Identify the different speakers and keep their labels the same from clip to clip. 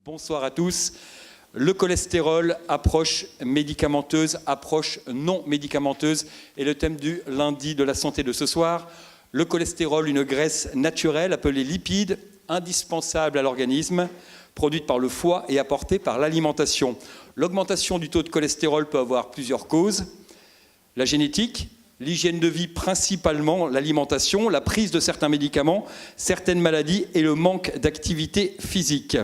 Speaker 1: Bonsoir à tous. Le cholestérol, approche médicamenteuse, approche non médicamenteuse est le thème du lundi de la santé de ce soir. Le cholestérol, une graisse naturelle appelée lipide, indispensable à l'organisme, produite par le foie et apportée par l'alimentation. L'augmentation du taux de cholestérol peut avoir plusieurs causes. La génétique, l'hygiène de vie principalement, l'alimentation, la prise de certains médicaments, certaines maladies et le manque d'activité physique.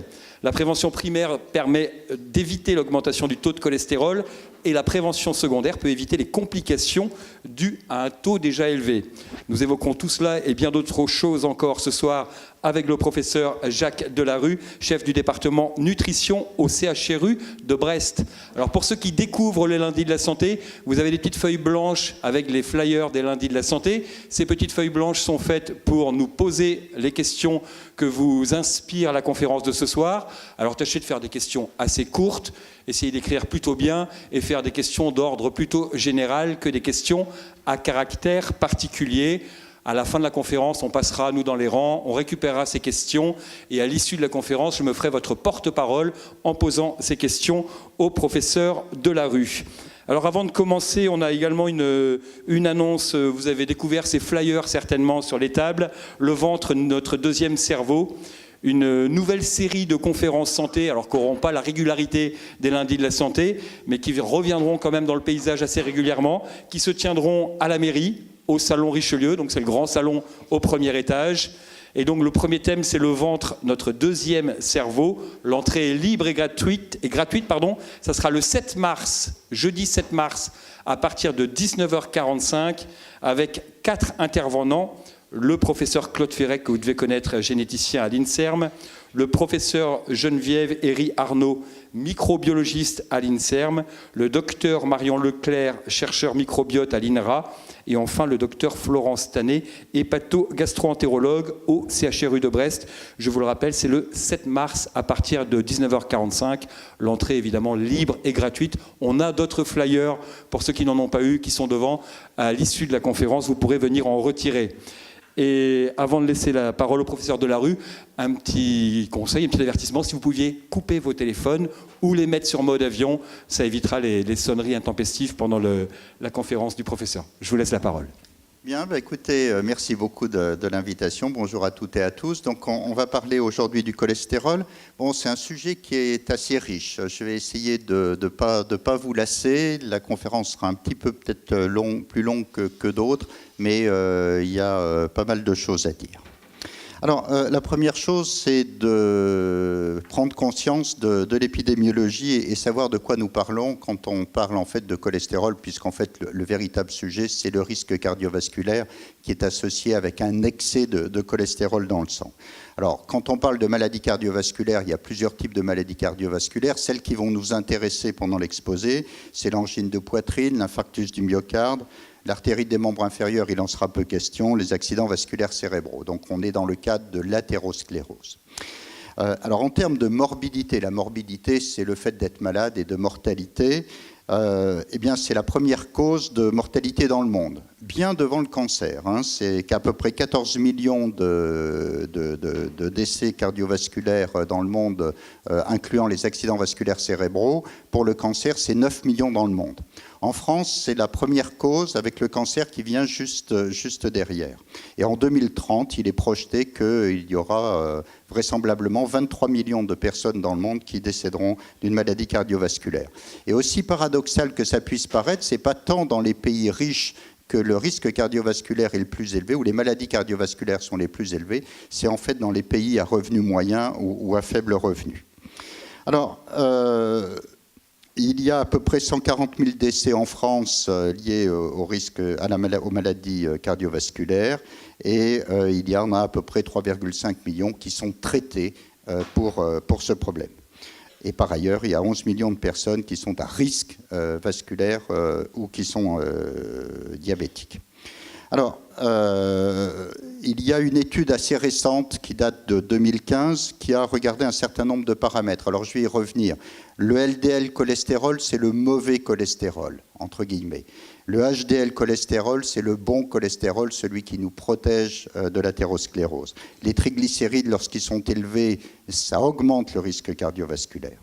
Speaker 1: La prévention primaire permet d'éviter l'augmentation du taux de cholestérol et la prévention secondaire peut éviter les complications dues à un taux déjà élevé. Nous évoquons tout cela et bien d'autres choses encore ce soir avec le professeur Jacques Delarue, chef du département nutrition au CHRU de Brest. Alors pour ceux qui découvrent les lundis de la santé, vous avez des petites feuilles blanches avec les flyers des lundis de la santé. Ces petites feuilles blanches sont faites pour nous poser les questions que vous inspire la conférence de ce soir. Alors tâchez de faire des questions assez courtes, essayez d'écrire plutôt bien et faire des questions d'ordre plutôt général que des questions à caractère particulier. À la fin de la conférence, on passera, nous, dans les rangs, on récupérera ces questions et à l'issue de la conférence, je me ferai votre porte-parole en posant ces questions au professeur Delarue. Alors avant de commencer, on a également une annonce. Vous avez découvert ces flyers certainement sur les tables. Le ventre, notre deuxième cerveau. Une nouvelle série de conférences santé, alors qu'on n'auront pas la régularité des lundis de la santé, mais qui reviendront quand même dans le paysage assez régulièrement, qui se tiendront à la mairie, au salon Richelieu, donc c'est le grand salon au premier étage. Et donc le premier thème, c'est le ventre, notre deuxième cerveau. L'entrée est libre et gratuite. Ça sera le 7 mars, jeudi 7 mars, à partir de 19h45, avec 4 intervenants. Le professeur Claude Ferret, que vous devez connaître, généticien à l'INSERM, le professeur Geneviève Herry Arnaud, microbiologiste à l'INSERM, le docteur Marion Leclerc, chercheur microbiote à l'INRA, et enfin le docteur Florence Tanet, hépato-gastro-entérologue au CHRU de Brest. Je vous le rappelle, c'est le 7 mars à partir de 19h45. L'entrée évidemment libre et gratuite. On a d'autres flyers pour ceux qui n'en ont pas eu, qui sont devant. À l'issue de la conférence, vous pourrez venir en retirer. Et avant de laisser la parole au professeur Delarue, un petit conseil, un petit avertissement, si vous pouviez couper vos téléphones ou les mettre sur mode avion, ça évitera les sonneries intempestives pendant la conférence du professeur. Je vous laisse la parole.
Speaker 2: Bien, écoutez, merci beaucoup de l'invitation. Bonjour à toutes et à tous. Donc, on va parler aujourd'hui du cholestérol. Bon, c'est un sujet qui est assez riche. Je vais essayer de pas vous lasser. La conférence sera un petit peu peut-être plus longue que d'autres, mais il y a pas mal de choses à dire. Alors, la première chose, c'est de prendre conscience de l'épidémiologie et savoir de quoi nous parlons quand on parle en fait de cholestérol, puisqu'en fait le véritable sujet, c'est le risque cardiovasculaire qui est associé avec un excès de cholestérol dans le sang. Alors, quand on parle de maladies cardiovasculaires, il y a plusieurs types de maladies cardiovasculaires. Celles qui vont nous intéresser pendant l'exposé, c'est l'angine de poitrine, l'infarctus du myocarde, l'artérite des membres inférieurs, il en sera peu question, les accidents vasculaires cérébraux. Donc on est dans le cadre de l'athérosclérose. Alors en termes de morbidité, la morbidité c'est le fait d'être malade et de mortalité. Eh bien c'est la première cause de mortalité dans le monde, bien devant le cancer. C'est qu'à peu près 14 millions de décès cardiovasculaires dans le monde, incluant les accidents vasculaires cérébraux. Pour le cancer, c'est 9 millions dans le monde. En France, c'est la première cause avec le cancer qui vient juste derrière. Et en 2030, il est projeté qu'il y aura vraisemblablement 23 millions de personnes dans le monde qui décéderont d'une maladie cardiovasculaire. Et aussi paradoxal que ça puisse paraître, c'est pas tant dans les pays riches que le risque cardiovasculaire est le plus élevé, où les maladies cardiovasculaires sont les plus élevées, c'est en fait dans les pays à revenus moyens ou à faible revenu. Alors, il y a à peu près 140 000 décès en France liés au risque aux maladies cardiovasculaires et il y en a à peu près 3,5 millions qui sont traités pour ce problème. Et par ailleurs, il y a 11 millions de personnes qui sont à risque vasculaire ou qui sont diabétiques. Alors, il y a une étude assez récente qui date de 2015 qui a regardé un certain nombre de paramètres. Alors, je vais y revenir. Le LDL cholestérol, c'est le mauvais cholestérol, entre guillemets. Le HDL cholestérol, c'est le bon cholestérol, celui qui nous protège de l'athérosclérose. Les triglycérides, lorsqu'ils sont élevés, ça augmente le risque cardiovasculaire.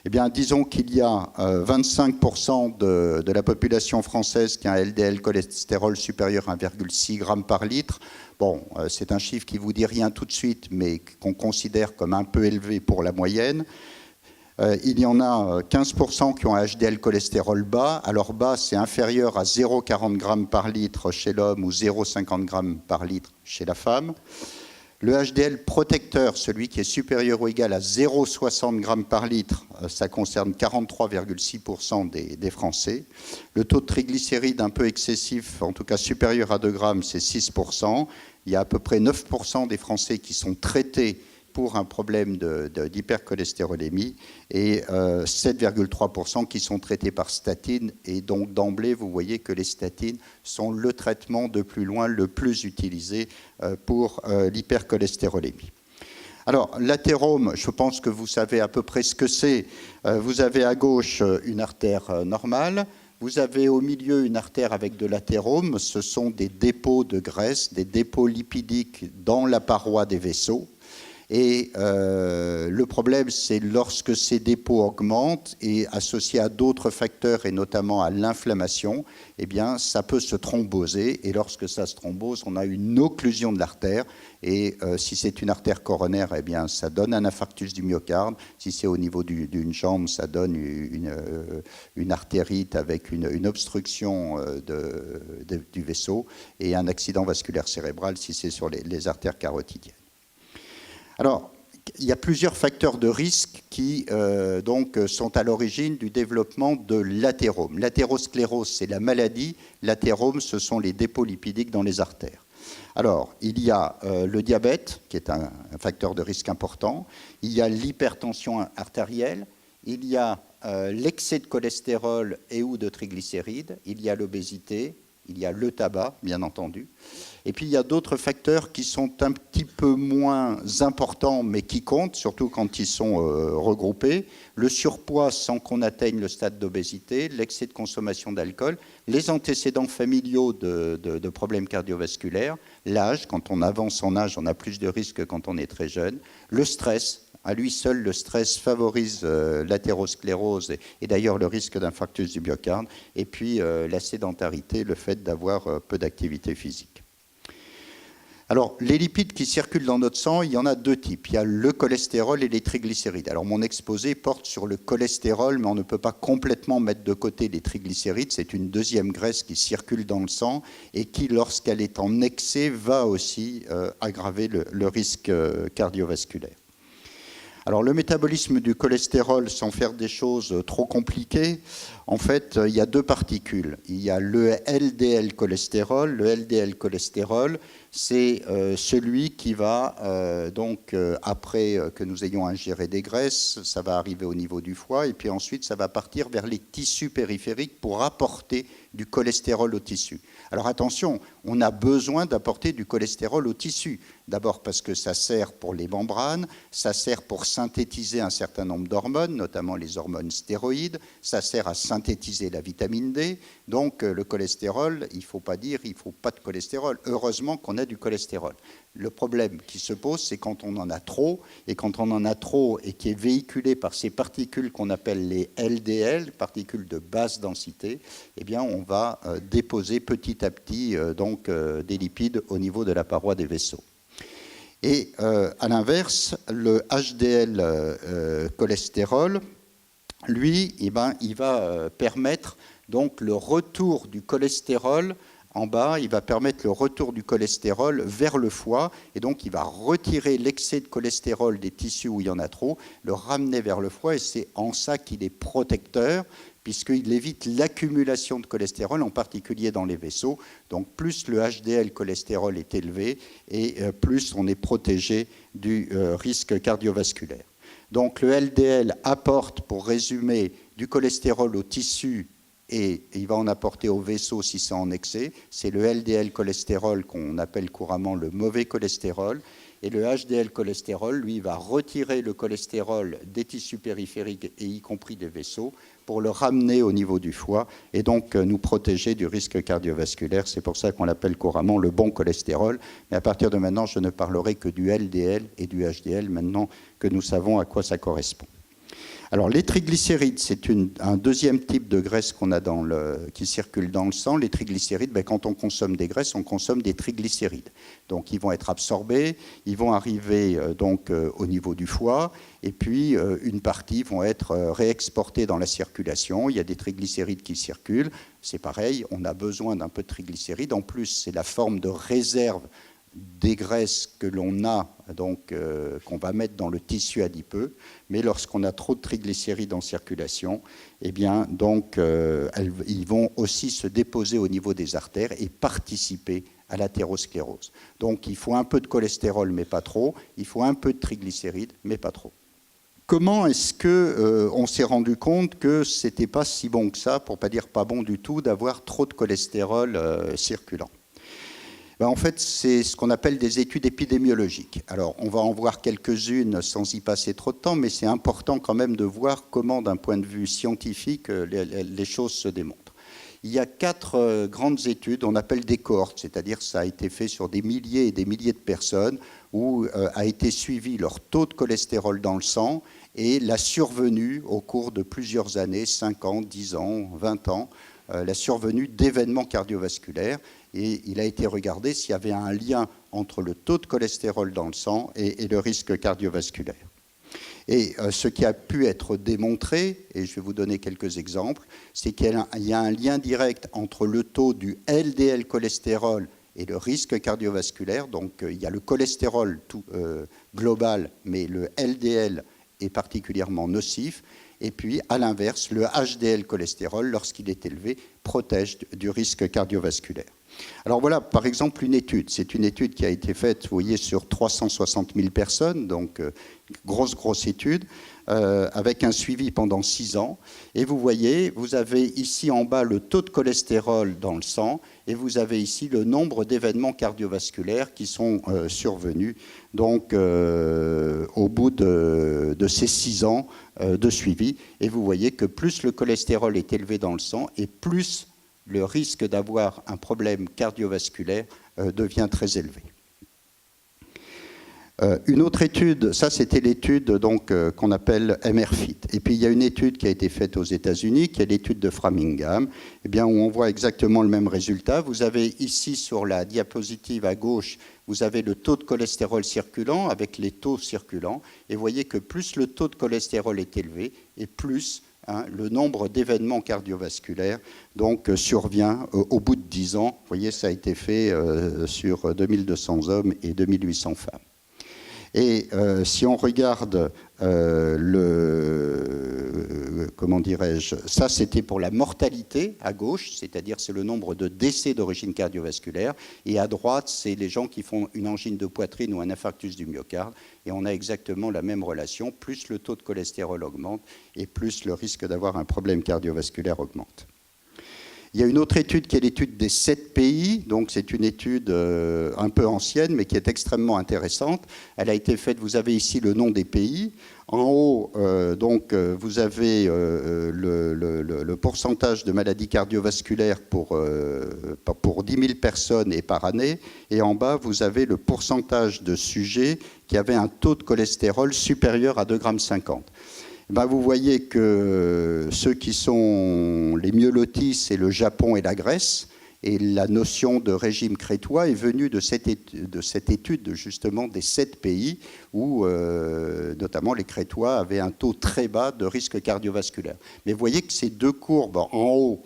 Speaker 2: Eh bien, disons qu'il y a 25% de la population française qui a un LDL cholestérol supérieur à 1,6 g par litre. Bon, c'est un chiffre qui ne vous dit rien tout de suite, mais qu'on considère comme un peu élevé pour la moyenne. Il y en a 15% qui ont un HDL cholestérol bas. Alors bas, c'est inférieur à 0,40 g par litre chez l'homme ou 0,50 g par litre chez la femme. Le HDL protecteur, celui qui est supérieur ou égal à 0,60 g par litre, ça concerne 43,6% des Français. Le taux de triglycérides un peu excessif, en tout cas supérieur à 2 g, c'est 6%. Il y a à peu près 9% des Français qui sont traités pour un problème d'hypercholestérolémie et 7,3% qui sont traités par statine. Et donc d'emblée, vous voyez que les statines sont le traitement de plus loin le plus utilisé pour l'hypercholestérolémie. Alors, l'athérome, je pense que vous savez à peu près ce que c'est. Vous avez à gauche une artère normale. Vous avez au milieu une artère avec de l'athérome. Ce sont des dépôts de graisse, des dépôts lipidiques dans la paroi des vaisseaux. Et le problème, c'est lorsque ces dépôts augmentent et associés à d'autres facteurs et notamment à l'inflammation, eh bien, ça peut se thromboser. Et lorsque ça se thrombose, on a une occlusion de l'artère. Et si c'est une artère coronaire, eh bien, ça donne un infarctus du myocarde. Si c'est au niveau d'une jambe, ça donne une artérite avec une obstruction du vaisseau et un accident vasculaire cérébral si c'est sur les artères carotidiennes. Alors, il y a plusieurs facteurs de risque qui donc, sont à l'origine du développement de l'athérome. L'athérosclérose, c'est la maladie. L'athérome, ce sont les dépôts lipidiques dans les artères. Alors, il y a le diabète, qui est un facteur de risque important. Il y a l'hypertension artérielle. Il y a l'excès de cholestérol et ou de triglycérides. Il y a l'obésité. Il y a le tabac, bien entendu. Et puis, il y a d'autres facteurs qui sont un petit peu moins importants, mais qui comptent, surtout quand ils sont regroupés. Le surpoids sans qu'on atteigne le stade d'obésité, l'excès de consommation d'alcool, les antécédents familiaux de problèmes cardiovasculaires, l'âge, quand on avance en âge, on a plus de risques que quand on est très jeune, le stress. À lui seul, le stress favorise l'athérosclérose et d'ailleurs le risque d'infarctus du myocarde. Et puis la sédentarité, le fait d'avoir peu d'activité physique. Alors, les lipides qui circulent dans notre sang, il y en a deux types. Il y a le cholestérol et les triglycérides. Alors, mon exposé porte sur le cholestérol, mais on ne peut pas complètement mettre de côté les triglycérides. C'est une deuxième graisse qui circule dans le sang et qui, lorsqu'elle est en excès, va aussi aggraver le risque cardiovasculaire. Alors, le métabolisme du cholestérol, sans faire des choses trop compliquées, en fait, il y a deux particules. Il y a le LDL cholestérol. Le LDL cholestérol, c'est celui qui va, après que nous ayons ingéré des graisses, ça va arriver au niveau du foie, et puis ensuite, ça va partir vers les tissus périphériques pour apporter du cholestérol au tissu. Alors attention, on a besoin d'apporter du cholestérol au tissu. D'abord parce que ça sert pour les membranes, ça sert pour synthétiser un certain nombre d'hormones, notamment les hormones stéroïdes, ça sert à synthétiser la vitamine D. Donc le cholestérol, il ne faut pas dire il ne faut pas de cholestérol. Heureusement qu'on a du cholestérol. Le problème qui se pose, c'est quand on en a trop, et quand on en a trop et qui est véhiculé par ces particules qu'on appelle les LDL, particules de basse densité, eh bien on va déposer petit à petit des lipides au niveau de la paroi des vaisseaux. Et à l'inverse, le HDL cholestérol, lui, eh ben, il va permettre donc le retour du cholestérol en bas, il va permettre le retour du cholestérol vers le foie, et donc il va retirer l'excès de cholestérol des tissus où il y en a trop, le ramener vers le foie, et c'est en ça qu'il est protecteur, puisqu'il évite l'accumulation de cholestérol, en particulier dans les vaisseaux. Donc plus le HDL cholestérol est élevé, et plus on est protégé du risque cardiovasculaire. Donc le LDL apporte, pour résumer, du cholestérol au tissu et il va en apporter au vaisseau si c'est en excès. C'est le LDL cholestérol qu'on appelle couramment le mauvais cholestérol. Et le HDL cholestérol, lui, va retirer le cholestérol des tissus périphériques, et y compris des vaisseaux, pour le ramener au niveau du foie et donc nous protéger du risque cardiovasculaire. C'est pour ça qu'on l'appelle couramment le bon cholestérol. Mais à partir de maintenant, je ne parlerai que du LDL et du HDL, maintenant que nous savons à quoi ça correspond. Alors, les triglycérides, c'est un deuxième type de graisse qu'on a qui circule dans le sang. Les triglycérides, quand on consomme des graisses, on consomme des triglycérides. Donc, ils vont être absorbés, ils vont arriver au niveau du foie, et puis une partie vont être réexportés dans la circulation. Il y a des triglycérides qui circulent. C'est pareil, on a besoin d'un peu de triglycérides. En plus, c'est la forme de réserve des graisses que l'on a, qu'on va mettre dans le tissu adipeux, mais lorsqu'on a trop de triglycérides en circulation, eh bien, ils vont aussi se déposer au niveau des artères et participer à l'athérosclérose. Donc il faut un peu de cholestérol, mais pas trop, il faut un peu de triglycérides, mais pas trop. Comment est-ce qu'on s'est rendu compte que ce n'était pas si bon que ça, pour ne pas dire pas bon du tout, d'avoir trop de cholestérol circulant? En fait, c'est ce qu'on appelle des études épidémiologiques. Alors, on va en voir quelques-unes sans y passer trop de temps, mais c'est important quand même de voir comment, d'un point de vue scientifique, les choses se démontrent. Il y a 4 grandes études, on appelle des cohortes, c'est-à-dire ça a été fait sur des milliers et des milliers de personnes, où a été suivi leur taux de cholestérol dans le sang et la survenue au cours de plusieurs années, 5 ans, 10 ans, 20 ans, la survenue d'événements cardiovasculaires. Et il a été regardé s'il y avait un lien entre le taux de cholestérol dans le sang et le risque cardiovasculaire. Et ce qui a pu être démontré, et je vais vous donner quelques exemples, c'est qu'il y a un lien direct entre le taux du LDL cholestérol et le risque cardiovasculaire. Donc il y a le cholestérol global, mais le LDL est particulièrement nocif. Et puis, à l'inverse, le HDL cholestérol, lorsqu'il est élevé, protège du risque cardiovasculaire. Alors voilà, par exemple, une étude. C'est une étude qui a été faite, vous voyez, sur 360 000 personnes, donc grosse étude, avec un suivi pendant 6 ans. Et vous voyez, vous avez ici en bas le taux de cholestérol dans le sang, et vous avez ici le nombre d'événements cardiovasculaires qui sont survenus donc, au bout de ces 6 ans de suivi. Et vous voyez que plus le cholestérol est élevé dans le sang, et plus le risque d'avoir un problème cardiovasculaire devient très élevé. Une autre étude, ça c'était l'étude qu'on appelle MRFIT. Et puis il y a une étude qui a été faite aux États-Unis, qui est l'étude de Framingham, où on voit exactement le même résultat. Vous avez ici sur la diapositive à gauche, vous avez le taux de cholestérol circulant avec les taux circulants. Et vous voyez que plus le taux de cholestérol est élevé, et plus le nombre d'événements cardiovasculaires survient au bout de 10 ans. Vous voyez, ça a été fait sur 2200 hommes et 2800 femmes. Et si on regarde ça c'était pour la mortalité à gauche, c'est-à-dire c'est le nombre de décès d'origine cardiovasculaire, et à droite c'est les gens qui font une angine de poitrine ou un infarctus du myocarde, et on a exactement la même relation, plus le taux de cholestérol augmente et plus le risque d'avoir un problème cardiovasculaire augmente. Il y a une autre étude qui est l'étude des 7 pays, donc c'est une étude un peu ancienne mais qui est extrêmement intéressante. Elle a été faite, vous avez ici le nom des pays. En haut, vous avez le pourcentage de maladies cardiovasculaires pour 10 000 personnes et par année. Et en bas, vous avez le pourcentage de sujets qui avaient un taux de cholestérol supérieur à 2,50 g. Vous voyez que ceux qui sont les mieux lotis, c'est le Japon et la Grèce. Et la notion de régime crétois est venue de cette étude justement des 7 pays où notamment les Crétois avaient un taux très bas de risque cardiovasculaire. Mais vous voyez que ces deux courbes en haut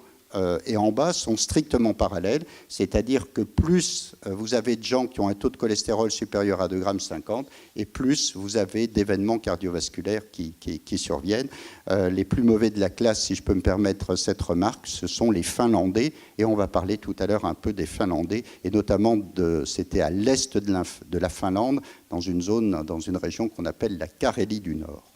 Speaker 2: et en bas sont strictement parallèles, c'est-à-dire que plus vous avez de gens qui ont un taux de cholestérol supérieur à 2,50 g et plus vous avez d'événements cardiovasculaires qui surviennent. Les plus mauvais de la classe, si je peux me permettre cette remarque, ce sont les Finlandais, et on va parler tout à l'heure un peu des Finlandais, et notamment c'était à l'est de la Finlande, dans une région qu'on appelle la Carélie du Nord.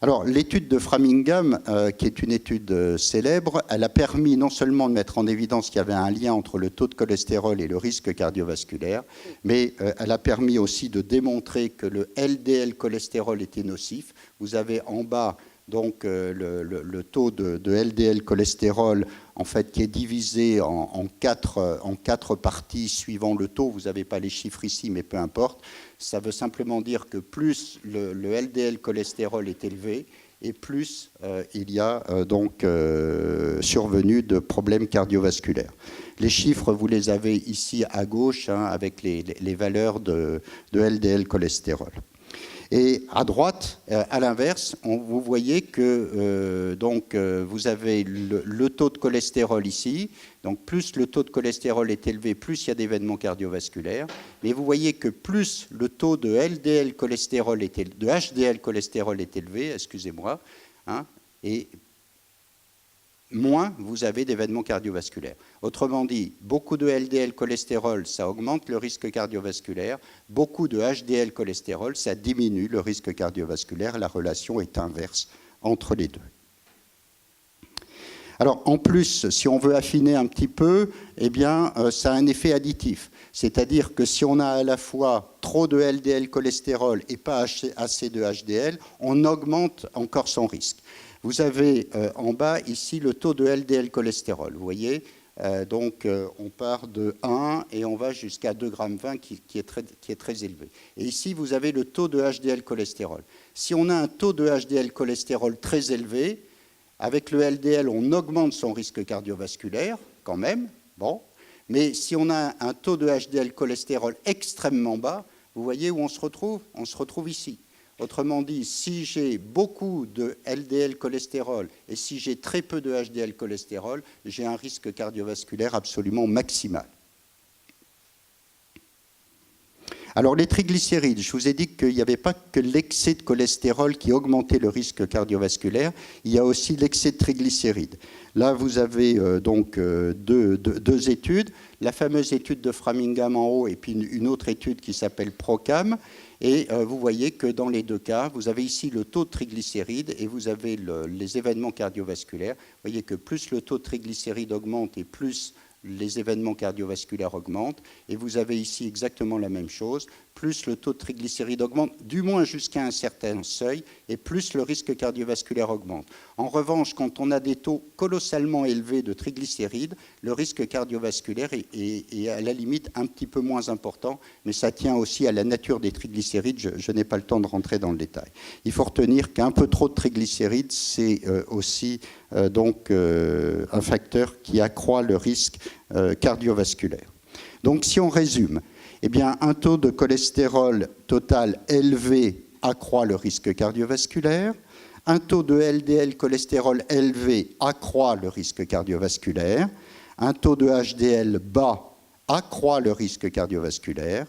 Speaker 2: Alors, l'étude de Framingham, qui est une étude célèbre, elle a permis non seulement de mettre en évidence qu'il y avait un lien entre le taux de cholestérol et le risque cardiovasculaire, mais elle a permis aussi de démontrer que le LDL cholestérol était nocif. Vous avez en bas donc le taux de LDL cholestérol en fait, qui est divisé en quatre parties suivant le taux. Vous n'avez pas les chiffres ici, mais peu importe. Ça veut simplement dire que plus le LDL cholestérol est élevé, et plus il y a donc survenu de problèmes cardiovasculaires. Les chiffres, vous les avez ici à gauche, hein, avec les valeurs de LDL cholestérol. Et à droite, à l'inverse, vous voyez que vous avez le taux de cholestérol ici. Donc plus le taux de cholestérol est élevé, plus il y a d'événements cardiovasculaires. Mais vous voyez que plus le taux de LDL cholestérol de HDL cholestérol est élevé, excusez-moi, hein, et moins vous avez d'événements cardiovasculaires. Autrement dit, beaucoup de LDL cholestérol, ça augmente le risque cardiovasculaire. Beaucoup de HDL cholestérol, ça diminue le risque cardiovasculaire. La relation est inverse entre les deux. Alors, en plus, si on veut affiner un petit peu, eh bien, ça a un effet additif. C'est-à-dire que si on a à la fois trop de LDL cholestérol et pas assez de HDL, on augmente encore son risque. Vous avez en bas ici le taux de LDL cholestérol. Vous voyez, on part de 1 et on va jusqu'à 2,20 g qui est très élevé. Et ici, vous avez le taux de HDL cholestérol. Si on a un taux de HDL cholestérol très élevé, avec le LDL, on augmente son risque cardiovasculaire quand même. Bon. Mais si on a un taux de HDL cholestérol extrêmement bas, vous voyez où on se retrouve? On se retrouve ici. Autrement dit, si j'ai beaucoup de LDL cholestérol et si j'ai très peu de HDL cholestérol, j'ai un risque cardiovasculaire absolument maximal. Alors les triglycérides, je vous ai dit qu'il n'y avait pas que l'excès de cholestérol qui augmentait le risque cardiovasculaire, il y a aussi l'excès de triglycérides. Là, vous avez deux études, la fameuse étude de Framingham en haut et puis une autre étude qui s'appelle PROCAM. Et vous voyez que dans les deux cas, vous avez ici le taux de triglycérides et vous avez les événements cardiovasculaires. Vous voyez que plus le taux de triglycérides augmente et plus les événements cardiovasculaires augmentent. Et vous avez ici exactement la même chose. Plus le taux de triglycérides augmente, du moins jusqu'à un certain seuil, et plus le risque cardiovasculaire augmente. En revanche, quand on a des taux colossalement élevés de triglycérides, le risque cardiovasculaire est à la limite un petit peu moins important, mais ça tient aussi à la nature des triglycérides. Je n'ai pas le temps de rentrer dans le détail. Il faut retenir qu'un peu trop de triglycérides, c'est aussi un facteur qui accroît le risque cardiovasculaire. Donc si on résume, eh bien, un taux de cholestérol total élevé accroît le risque cardiovasculaire. Un taux de LDL cholestérol élevé accroît le risque cardiovasculaire. Un taux de HDL bas accroît le risque cardiovasculaire.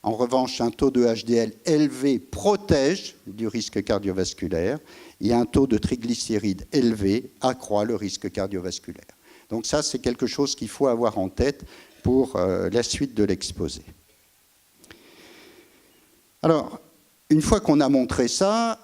Speaker 2: En revanche, un taux de HDL élevé protège du risque cardiovasculaire. Et un taux de triglycérides élevé accroît le risque cardiovasculaire. Donc ça, c'est quelque chose qu'il faut avoir en tête pour la suite de l'exposé. Alors, une fois qu'on a montré ça,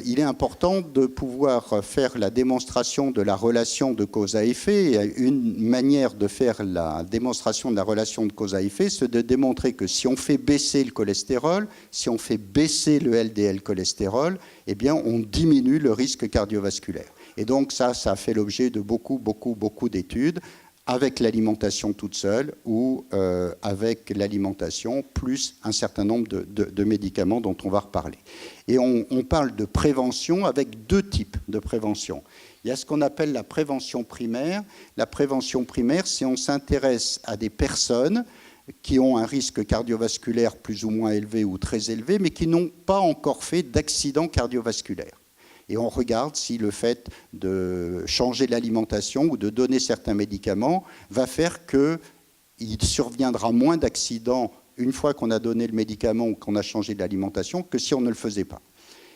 Speaker 2: il est important de pouvoir faire la démonstration de la relation de cause à effet. Et une manière de faire la démonstration de la relation de cause à effet, c'est de démontrer que si on fait baisser le cholestérol, si on fait baisser le LDL cholestérol, eh bien, on diminue le risque cardiovasculaire. Et donc ça a fait l'objet de beaucoup d'études, avec l'alimentation toute seule ou avec l'alimentation plus un certain nombre de médicaments dont on va reparler. Et on parle de prévention avec deux types de prévention. Il y a ce qu'on appelle la prévention primaire. La prévention primaire, c'est on s'intéresse à des personnes qui ont un risque cardiovasculaire plus ou moins élevé ou très élevé, mais qui n'ont pas encore fait d'accident cardiovasculaire. Et on regarde si le fait de changer l'alimentation ou de donner certains médicaments va faire qu'il surviendra moins d'accidents une fois qu'on a donné le médicament ou qu'on a changé l'alimentation que si on ne le faisait pas.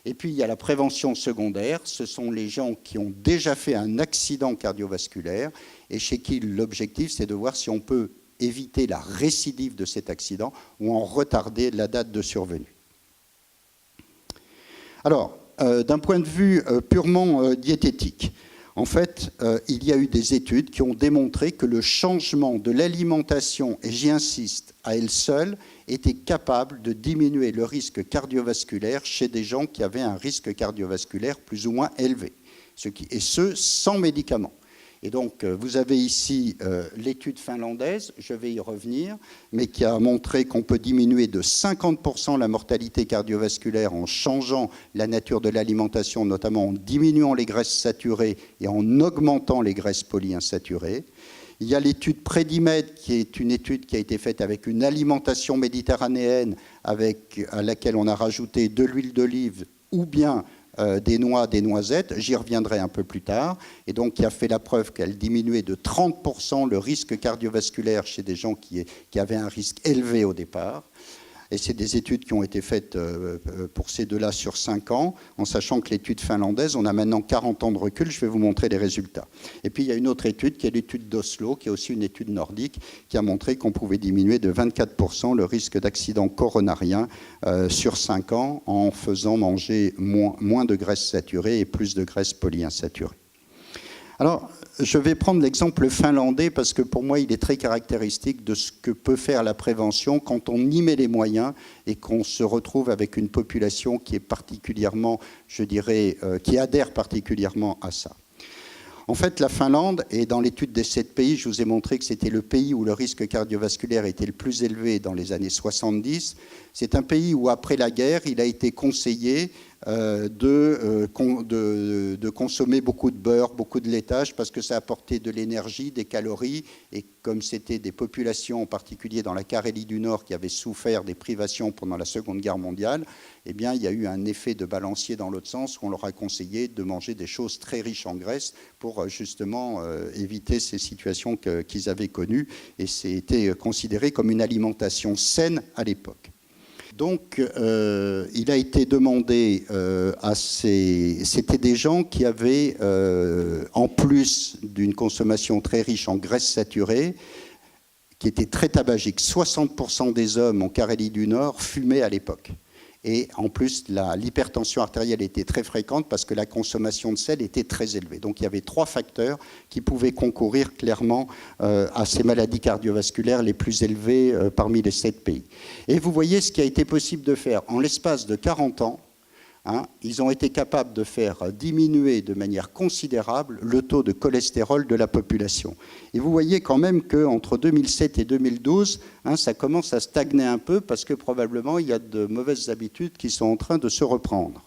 Speaker 2: Et puis il y a la prévention secondaire, ce sont les gens qui ont déjà fait un accident cardiovasculaire et chez qui l'objectif c'est de voir si on peut éviter la récidive de cet accident ou en retarder la date de survenue. Alors, d'un point de vue purement diététique, en fait, il y a eu des études qui ont démontré que le changement de l'alimentation, et j'y insiste, à elle seule, était capable de diminuer le risque cardiovasculaire chez des gens qui avaient un risque cardiovasculaire plus ou moins élevé, et ce, sans médicaments. Et donc, vous avez ici l'étude finlandaise, je vais y revenir, mais qui a montré qu'on peut diminuer de 50% la mortalité cardiovasculaire en changeant la nature de l'alimentation, notamment en diminuant les graisses saturées et en augmentant les graisses polyinsaturées. Il y a l'étude Predimed, qui est une étude qui a été faite avec une alimentation méditerranéenne à laquelle on a rajouté de l'huile d'olive ou bien des noix, des noisettes, j'y reviendrai un peu plus tard, et donc qui a fait la preuve qu'elle diminuait de 30% le risque cardiovasculaire chez des gens qui avaient un risque élevé au départ. Et c'est des études qui ont été faites pour ces deux-là sur 5 ans, en sachant que l'étude finlandaise, on a maintenant 40 ans de recul, je vais vous montrer les résultats. Et puis il y a une autre étude qui est l'étude d'Oslo, qui est aussi une étude nordique, qui a montré qu'on pouvait diminuer de 24% le risque d'accident coronarien sur 5 ans en faisant manger moins de graisses saturées et plus de graisses polyinsaturées. Alors, je vais prendre l'exemple finlandais parce que pour moi, il est très caractéristique de ce que peut faire la prévention quand on y met les moyens et qu'on se retrouve avec une population qui est particulièrement, je dirais, qui adhère particulièrement à ça. En fait, la Finlande, et dans l'étude des 7 pays, je vous ai montré que c'était le pays où le risque cardiovasculaire était le plus élevé dans les années 70. C'est un pays où, après la guerre, il a été conseillé de consommer beaucoup de beurre, beaucoup de laitage, parce que ça apportait de l'énergie, des calories, et comme c'était des populations, en particulier dans la Carélie du Nord, qui avaient souffert des privations pendant la Seconde Guerre mondiale, eh bien, il y a eu un effet de balancier dans l'autre sens, où on leur a conseillé de manger des choses très riches en graisse pour justement éviter ces situations qu'ils avaient connues, et c'était considéré comme une alimentation saine à l'époque. Donc, il a été demandé c'était des gens qui avaient, en plus d'une consommation très riche en graisses saturées, qui étaient très tabagiques. 60% des hommes en Carélie du Nord fumaient à l'époque. Et en plus, l'hypertension artérielle était très fréquente parce que la consommation de sel était très élevée. Donc il y avait 3 facteurs qui pouvaient concourir clairement à ces maladies cardiovasculaires les plus élevées parmi les 7 pays. Et vous voyez ce qui a été possible de faire. En l'espace de 40 ans, ils ont été capables de faire diminuer de manière considérable le taux de cholestérol de la population. Et vous voyez quand même qu'entre 2007 et 2012, ça commence à stagner un peu parce que probablement il y a de mauvaises habitudes qui sont en train de se reprendre.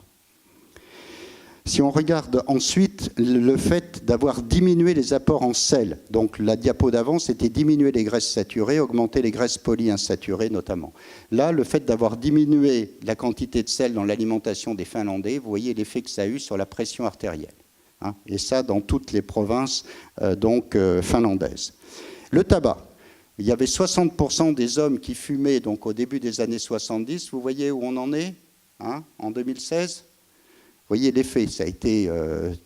Speaker 2: Si on regarde ensuite le fait d'avoir diminué les apports en sel, donc la diapo d'avant, c'était diminuer les graisses saturées, augmenter les graisses polyinsaturées notamment. Là, le fait d'avoir diminué la quantité de sel dans l'alimentation des Finlandais, vous voyez l'effet que ça a eu sur la pression artérielle. Et ça, dans toutes les provinces finlandaises. Le tabac. Il y avait 60% des hommes qui fumaient donc, au début des années 70. Vous voyez où on en est en 2016 ? Vous voyez l'effet, ça a été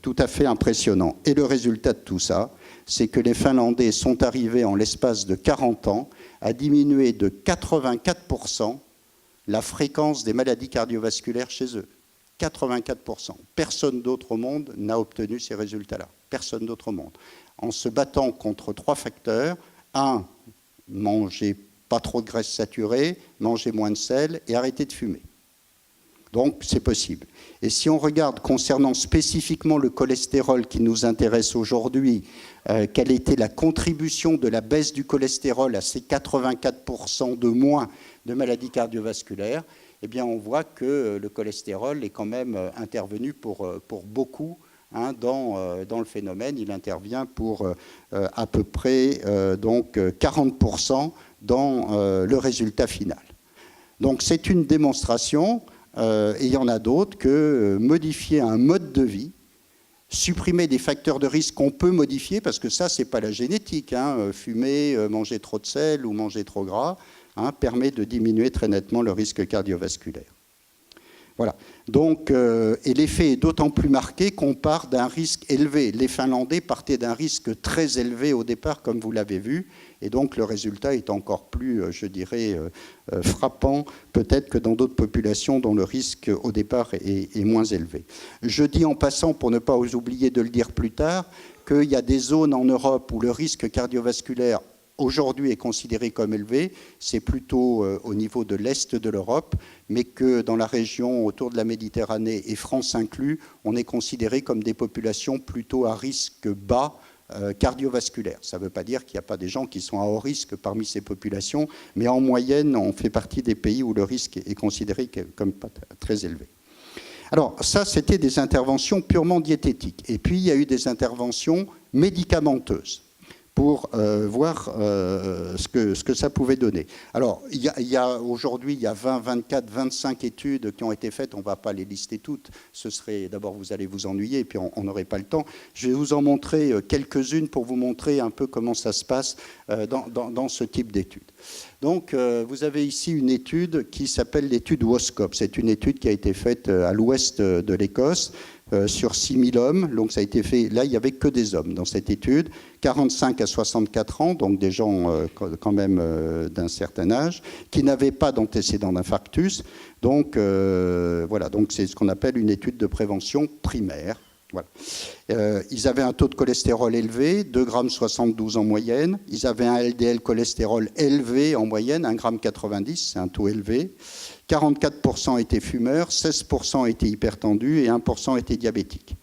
Speaker 2: tout à fait impressionnant. Et le résultat de tout ça, c'est que les Finlandais sont arrivés en l'espace de 40 ans à diminuer de 84% la fréquence des maladies cardiovasculaires chez eux. 84%. Personne d'autre au monde n'a obtenu ces résultats-là. Personne d'autre au monde. En se battant contre 3 facteurs. 1, manger pas trop de graisse saturée, manger moins de sel et arrêter de fumer. Donc, c'est possible. Et si on regarde concernant spécifiquement le cholestérol qui nous intéresse aujourd'hui, quelle était la contribution de la baisse du cholestérol à ces 84% de moins de maladies cardiovasculaires, eh bien, on voit que le cholestérol est quand même intervenu pour beaucoup dans le phénomène. Il intervient pour à peu près 40% dans le résultat final. Donc, c'est une démonstration. Et il y en a d'autres que modifier un mode de vie, supprimer des facteurs de risque qu'on peut modifier, parce que ça, ce n'est pas la génétique. Fumer, manger trop de sel ou manger trop gras permet de diminuer très nettement le risque cardiovasculaire.
Speaker 3: Voilà. Donc, et l'effet est d'autant plus marqué qu'on part d'un risque élevé. Les Finlandais partaient d'un risque très élevé au départ, comme vous l'avez vu, et donc le résultat est encore plus, je dirais, frappant peut-être que dans d'autres populations dont le risque au départ est moins élevé. Je dis en passant, pour ne pas oublier de le dire plus tard, qu'il y a des zones en Europe où le risque cardiovasculaire aujourd'hui est considéré comme élevé, c'est plutôt au niveau de l'Est de l'Europe, mais que dans la région autour de la Méditerranée, et France inclus, on est considéré comme des populations plutôt à risque bas cardiovasculaire. Ça ne veut pas dire qu'il n'y a pas des gens qui sont à haut risque parmi ces populations, mais en moyenne, on fait partie des pays où le risque est considéré comme pas très élevé. Alors ça, c'était des interventions purement diététiques. Et puis, il y a eu des interventions médicamenteuses pour voir ce que ça pouvait donner. Alors, aujourd'hui, il y a 20, 24, 25 études qui ont été faites. On ne va pas les lister toutes. Ce serait, d'abord, vous allez vous ennuyer, et puis on n'aurait pas le temps. Je vais vous en montrer quelques-unes pour vous montrer un peu comment ça se passe dans ce type d'études. Donc, vous avez ici une étude qui s'appelle l'étude WOSCOP. C'est une étude qui a été faite à l'ouest de l'Écosse, sur 6000 hommes. Donc, ça a été fait. Là, il n'y avait que des hommes dans cette étude, 45 à 64 ans, donc des gens quand même d'un certain âge, qui n'avaient pas d'antécédent d'infarctus. Donc, voilà. Donc, c'est ce qu'on appelle une étude de prévention primaire. Voilà. Ils avaient un taux de cholestérol élevé, 2,72 g en moyenne. Ils avaient un LDL cholestérol élevé en moyenne, 1,90 g, c'est un taux élevé. 44% étaient fumeurs, 16% étaient hypertendus et 1% étaient diabétiques.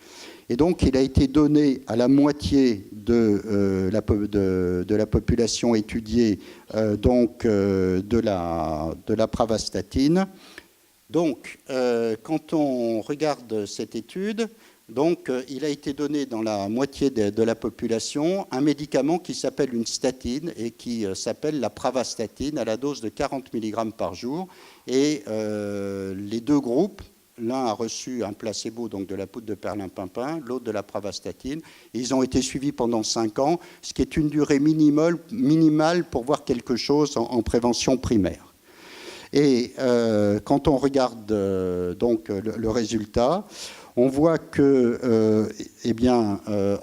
Speaker 3: Et donc, il a été donné à la moitié de la population étudiée de la pravastatine. Donc, quand on regarde cette étude, donc, il a été donné dans la moitié de la population un médicament qui s'appelle une statine et qui s'appelle la pravastatine à la dose de 40 mg par jour. Et les deux groupes, l'un a reçu un placebo, donc de la poudre de perlimpinpin, l'autre de la pravastatine. Et ils ont été suivis pendant 5 ans, ce qui est une durée minimale pour voir quelque chose en prévention primaire. Et quand on regarde donc le résultat, on voit que,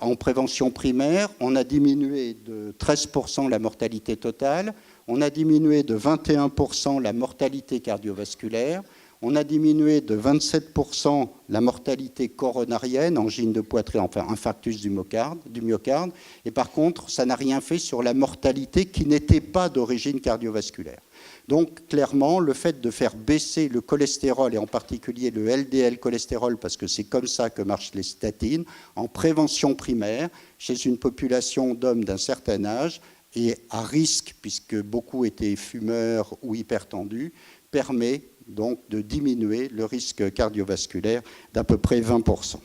Speaker 3: en prévention primaire, on a diminué de 13% la mortalité totale, on a diminué de 21% la mortalité cardiovasculaire, on a diminué de 27% la mortalité coronarienne, angine de poitrine, enfin infarctus du myocarde, et par contre, ça n'a rien fait sur la mortalité qui n'était pas d'origine cardiovasculaire. Donc, clairement, le fait de faire baisser le cholestérol, et en particulier le LDL cholestérol, parce que c'est comme ça que marchent les statines, en prévention primaire, chez une population d'hommes d'un certain âge, et à risque, puisque beaucoup étaient fumeurs ou hypertendus, permet donc de diminuer le risque cardiovasculaire d'à peu près 20%.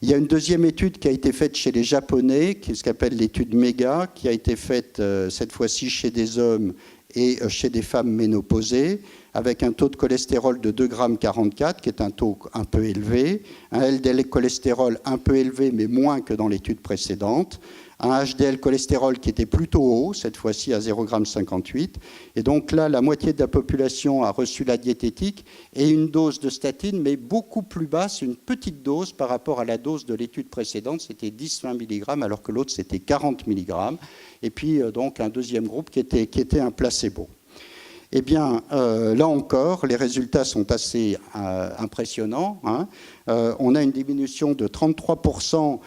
Speaker 3: Il y a une deuxième étude qui a été faite chez les Japonais, qui s'appelle l'étude MEGA, qui a été faite cette fois-ci chez des hommes et chez des femmes ménopausées, avec un taux de cholestérol de 2,44 g, qui est un taux un peu élevé, un LDL cholestérol un peu élevé, mais moins que dans l'étude précédente, un HDL cholestérol qui était plutôt haut, cette fois-ci à 0,58 g. Et donc là, la moitié de la population a reçu la diététique et une dose de statine, mais beaucoup plus basse, une petite dose par rapport à la dose de l'étude précédente, c'était 10-20 mg, alors que l'autre, c'était 40 mg. Et puis, donc, un deuxième groupe qui était un placebo. Eh bien, là encore, les résultats sont assez impressionnants. Hein. On a une diminution de 33%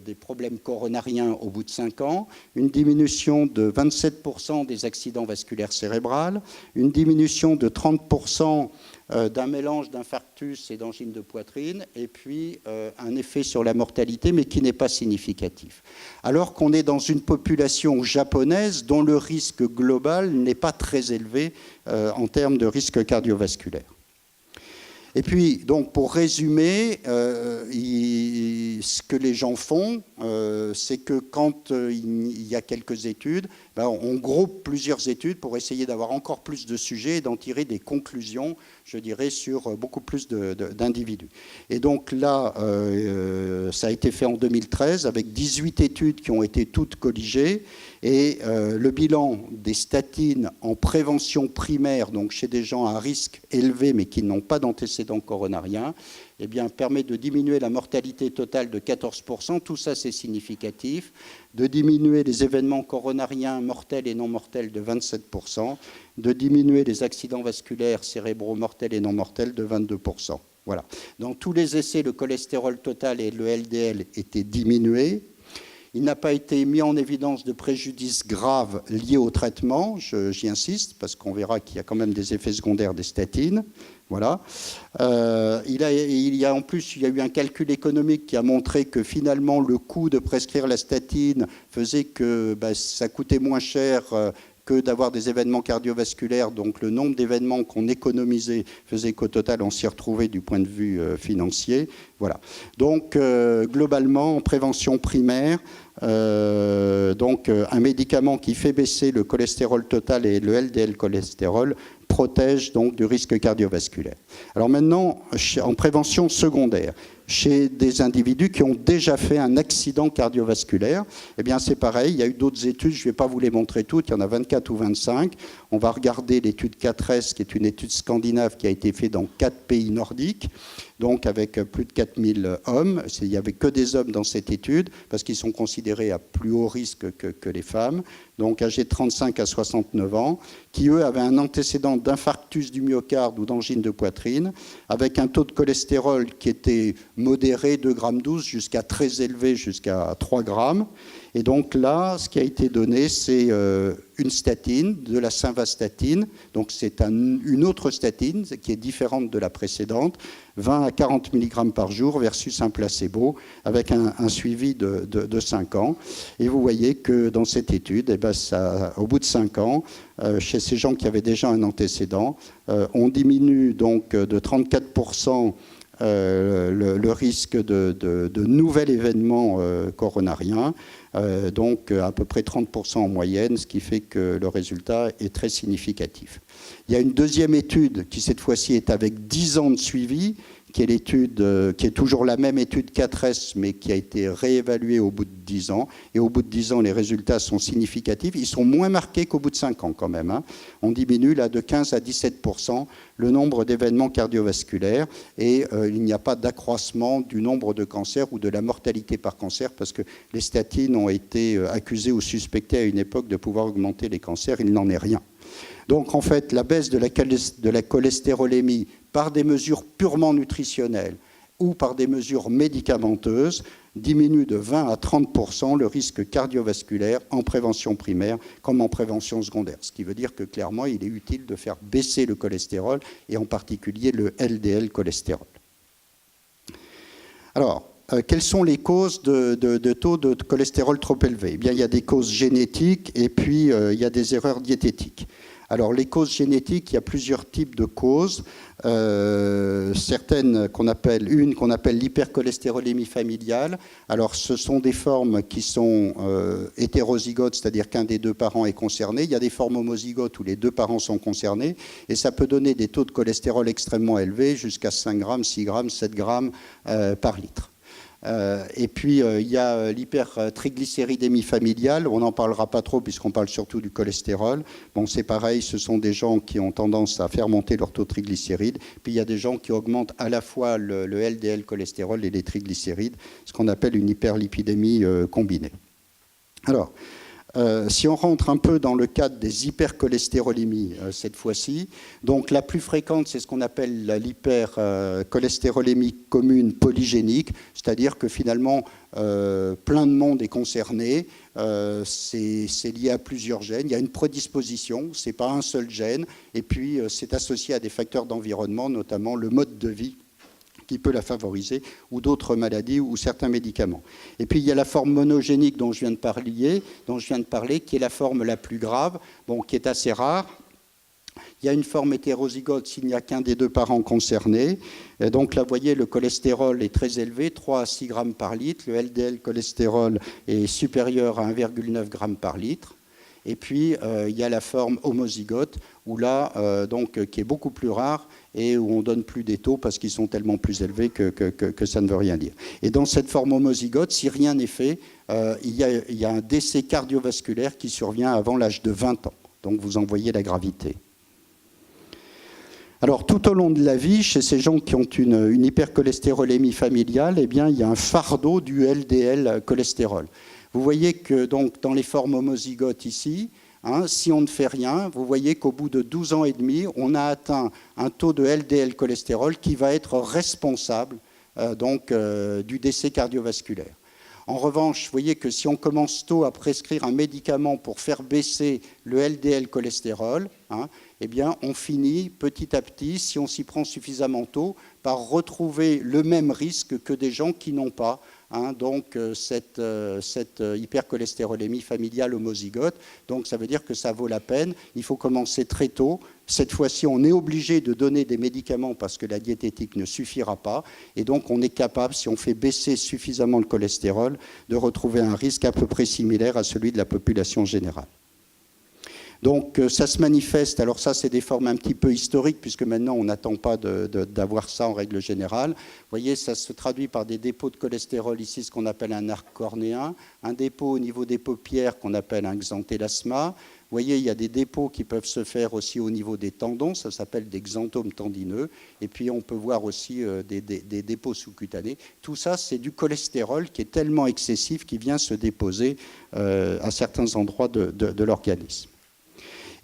Speaker 3: des problèmes coronariens au bout de 5 ans, une diminution de 27% des accidents vasculaires cérébrales, une diminution de 30% d'un mélange d'infarctus et d'angine de poitrine, et puis un effet sur la mortalité, mais qui n'est pas significatif. Alors qu'on est dans une population japonaise dont le risque global n'est pas très élevé en termes de risque cardiovasculaire. Et puis, donc, pour résumer, ce que les gens font, c'est que quand il y a quelques études, on groupe plusieurs études pour essayer d'avoir encore plus de sujets et d'en tirer des conclusions je dirais, sur beaucoup plus d'individus. Et donc là, ça a été fait en 2013 avec 18 études qui ont été toutes colligées. Et le bilan des statines en prévention primaire, donc chez des gens à risque élevé mais qui n'ont pas d'antécédents coronariens, eh bien, permet de diminuer la mortalité totale de 14%, tout ça c'est significatif, de diminuer les événements coronariens mortels et non mortels de 27%, de diminuer les accidents vasculaires cérébraux mortels et non mortels de 22%. Voilà. Dans tous les essais, le cholestérol total et le LDL étaient diminués. Il n'a pas été mis en évidence de préjudices graves liés au traitement, j'y insiste, parce qu'on verra qu'il y a quand même des effets secondaires des statines. Voilà. Il y a eu un calcul économique qui a montré que finalement le coût de prescrire la statine faisait que ça coûtait moins cher que d'avoir des événements cardiovasculaires. Donc le nombre d'événements qu'on économisait faisait qu'au total on s'y retrouvait du point de vue financier. Voilà. Donc globalement, en prévention primaire, un médicament qui fait baisser le cholestérol total et le LDL cholestérol protège donc du risque cardiovasculaire. Alors maintenant, en prévention secondaire, chez des individus qui ont déjà fait un accident cardiovasculaire, eh bien c'est pareil, il y a eu d'autres études, je ne vais pas vous les montrer toutes, il y en a 24 ou 25. On va regarder l'étude 4S, qui est une étude scandinave qui a été faite dans 4 pays nordiques, donc avec plus de 4000 hommes. Il n'y avait que des hommes dans cette étude, parce qu'ils sont considérés à plus haut risque que les femmes, donc âgés de 35 à 69 ans, qui eux avaient un antécédent d'infarctus du myocarde ou d'angine de poitrine, avec un taux de cholestérol qui était modéré, 2,12 g, jusqu'à très élevé, jusqu'à 3 grammes. Et donc là, ce qui a été donné, c'est une statine, de la simvastatine. Donc c'est une autre statine qui est différente de la précédente, 20 à 40 mg par jour versus un placebo, avec un suivi de 5 ans. Et vous voyez que dans cette étude, eh ben au bout de 5 ans, chez ces gens qui avaient déjà un antécédent, on diminue donc de 34% le risque de nouvel événement coronarien, donc à peu près 30% en moyenne, ce qui fait que le résultat est très significatif. Il y a une deuxième étude qui cette fois-ci est avec 10 ans de suivi, qui est l'étude, qui est toujours la même étude 4S, mais qui a été réévaluée au bout de 10 ans. Et au bout de 10 ans, les résultats sont significatifs. Ils sont moins marqués qu'au bout de 5 ans quand même. On diminue là de 15 à 17% le nombre d'événements cardiovasculaires et il n'y a pas d'accroissement du nombre de cancers ou de la mortalité par cancer, parce que les statines ont été accusées ou suspectées à une époque de pouvoir augmenter les cancers. Il n'en est rien. Donc en fait, la baisse de la cholestérolémie par des mesures purement nutritionnelles ou par des mesures médicamenteuses diminue de 20 à 30% le risque cardiovasculaire en prévention primaire comme en prévention secondaire. Ce qui veut dire que clairement, il est utile de faire baisser le cholestérol et en particulier le LDL cholestérol. Alors, quelles sont les causes de taux de cholestérol trop élevé ? Eh bien, il y a des causes génétiques et puis il y a des erreurs diététiques. Alors, les causes génétiques, il y a plusieurs types de causes. Certaines qu'on appelle l'hypercholestérolémie familiale. Alors, ce sont des formes qui sont hétérozygotes, c'est-à-dire qu'un des deux parents est concerné. Il y a des formes homozygotes où les deux parents sont concernés. Et ça peut donner des taux de cholestérol extrêmement élevés, jusqu'à 5 grammes, 6 grammes, 7 grammes par litre. Et puis, il y a l'hypertriglycéridémie familiale. On n'en parlera pas trop puisqu'on parle surtout du cholestérol. Bon, c'est pareil, ce sont des gens qui ont tendance à faire monter leur taux de triglycérides. Puis, il y a des gens qui augmentent à la fois le LDL cholestérol et les triglycérides, ce qu'on appelle une hyperlipidémie combinée. Alors, si on rentre un peu dans le cadre des hypercholestérolémies cette fois-ci, donc la plus fréquente, c'est ce qu'on appelle l'hypercholestérolémie commune polygénique, c'est-à-dire que finalement, plein de monde est concerné, c'est lié à plusieurs gènes, il y a une prédisposition, ce n'est pas un seul gène, et puis c'est associé à des facteurs d'environnement, notamment le mode de vie, qui peut la favoriser, ou d'autres maladies ou certains médicaments. Et puis il y a la forme monogénique dont je viens de parler, qui est la forme la plus grave, bon, qui est assez rare. Il y a une forme hétérozygote s'il n'y a qu'un des deux parents concernés. Et donc là, vous voyez, le cholestérol est très élevé, 3 à 6 grammes par litre. Le LDL cholestérol est supérieur à 1,9 g par litre. Et puis, il y a la forme homozygote, où là, qui est beaucoup plus rare, et où on donne plus des taux parce qu'ils sont tellement plus élevés que ça ne veut rien dire. Et dans cette forme homozygote, si rien n'est fait, il y a un décès cardiovasculaire qui survient avant l'âge de 20 ans. Donc vous en voyez la gravité. Alors, tout au long de la vie, chez ces gens qui ont une hypercholestérolémie familiale, eh bien, il y a un fardeau du LDL cholestérol. Vous voyez que donc, dans les formes homozygotes ici, si on ne fait rien, vous voyez qu'au bout de 12 ans et demi, on a atteint un taux de LDL cholestérol qui va être responsable du décès cardiovasculaire. En revanche, vous voyez que si on commence tôt à prescrire un médicament pour faire baisser le LDL cholestérol, eh bien, on finit petit à petit, si on s'y prend suffisamment tôt, par retrouver le même risque que des gens qui n'ont pas cette hypercholestérolémie familiale homozygote. Donc ça veut dire que ça vaut la peine. Il faut commencer très tôt. Cette fois-ci, on est obligé de donner des médicaments parce que la diététique ne suffira pas. Et donc on est capable, si on fait baisser suffisamment le cholestérol, de retrouver un risque à peu près similaire à celui de la population générale. Donc ça se manifeste, alors ça c'est des formes un petit peu historiques puisque maintenant on n'attend pas d'avoir ça en règle générale. Vous voyez, ça se traduit par des dépôts de cholestérol ici, ce qu'on appelle un arc cornéen, un dépôt au niveau des paupières qu'on appelle un xanthelasma. Vous voyez, il y a des dépôts qui peuvent se faire aussi au niveau des tendons, ça s'appelle des xanthomes tendineux. Et puis on peut voir aussi des dépôts sous-cutanés. Tout ça, c'est du cholestérol qui est tellement excessif qu'il vient se déposer à certains endroits de l'organisme.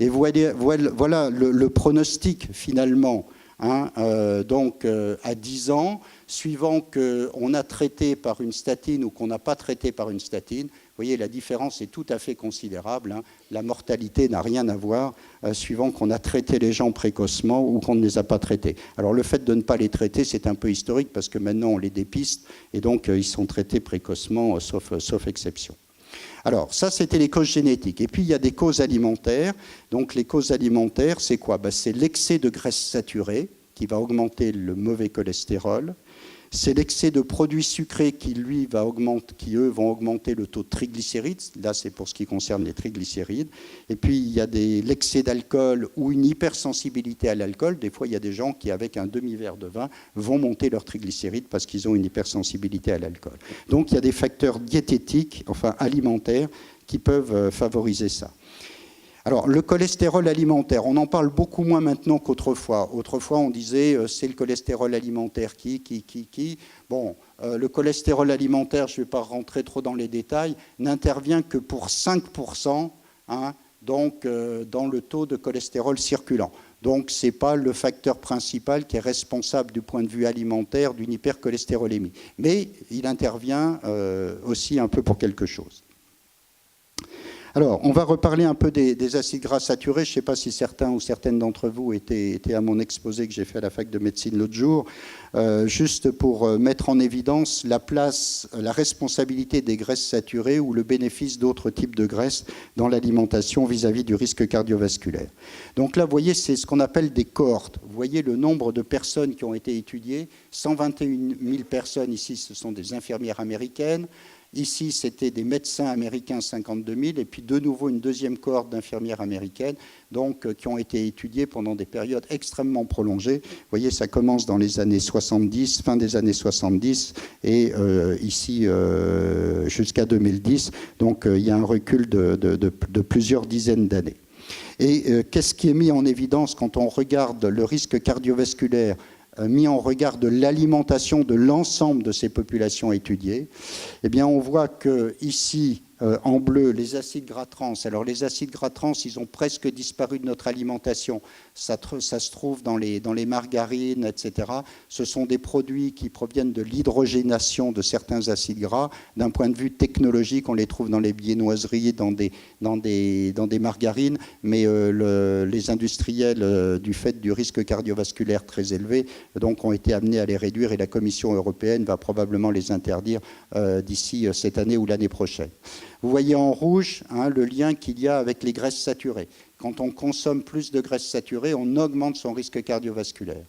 Speaker 3: Et voilà le pronostic finalement, à 10 ans, suivant qu'on a traité par une statine ou qu'on n'a pas traité par une statine. Vous voyez, la différence est tout à fait considérable. La mortalité n'a rien à voir suivant qu'on a traité les gens précocement ou qu'on ne les a pas traités. Alors le fait de ne pas les traiter, c'est un peu historique parce que maintenant on les dépiste et donc ils sont traités précocement, sauf exception. Alors, ça, c'était les causes génétiques. Et puis, il y a des causes alimentaires. Donc, les causes alimentaires, c'est quoi ? C'est l'excès de graisse saturée qui va augmenter le mauvais cholestérol. C'est l'excès de produits sucrés qui, eux, vont augmenter le taux de triglycérides. Là, c'est pour ce qui concerne les triglycérides. Et puis, il y a l'excès d'alcool ou une hypersensibilité à l'alcool. Des fois, il y a des gens qui, avec un demi-verre de vin, vont monter leurs triglycérides parce qu'ils ont une hypersensibilité à l'alcool. Donc, il y a des facteurs diététiques, enfin alimentaires, qui peuvent favoriser ça. Alors, le cholestérol alimentaire, on en parle beaucoup moins maintenant qu'autrefois. Autrefois, on disait c'est le cholestérol alimentaire qui. Bon, le cholestérol alimentaire, je ne vais pas rentrer trop dans les détails, n'intervient que pour 5% dans le taux de cholestérol circulant. Donc, ce n'est pas le facteur principal qui est responsable du point de vue alimentaire d'une hypercholestérolémie. Mais il intervient aussi un peu pour quelque chose. Alors, on va reparler un peu des acides gras saturés. Je ne sais pas si certains ou certaines d'entre vous étaient à mon exposé que j'ai fait à la fac de médecine l'autre jour, juste pour mettre en évidence la responsabilité des graisses saturées ou le bénéfice d'autres types de graisses dans l'alimentation vis-à-vis du risque cardiovasculaire. Donc là, vous voyez, c'est ce qu'on appelle des cohortes. Vous voyez le nombre de personnes qui ont été étudiées. 121 000 personnes ici, ce sont des infirmières américaines. Ici, c'était des médecins américains, 52 000, et puis de nouveau une deuxième cohorte d'infirmières américaines, donc, qui ont été étudiées pendant des périodes extrêmement prolongées. Vous voyez, ça commence dans les années 70, fin des années 70, et ici jusqu'à 2010. Donc, il y a un recul de plusieurs dizaines d'années. Et qu'est-ce qui est mis en évidence quand on regarde le risque cardiovasculaire mis en regard de l'alimentation de l'ensemble de ces populations étudiées, eh bien on voit que ici, en bleu, les acides gras trans. Alors les acides gras trans, ils ont presque disparu de notre alimentation. Ça se trouve dans les margarines, etc. Ce sont des produits qui proviennent de l'hydrogénation de certains acides gras. D'un point de vue technologique, on les trouve dans les viennoiseries, dans des margarines, mais les industriels, du fait du risque cardiovasculaire très élevé, donc ont été amenés à les réduire et la Commission européenne va probablement les interdire d'ici cette année ou l'année prochaine. Vous voyez en rouge le lien qu'il y a avec les graisses saturées. Quand on consomme plus de graisses saturées, on augmente son risque cardiovasculaire.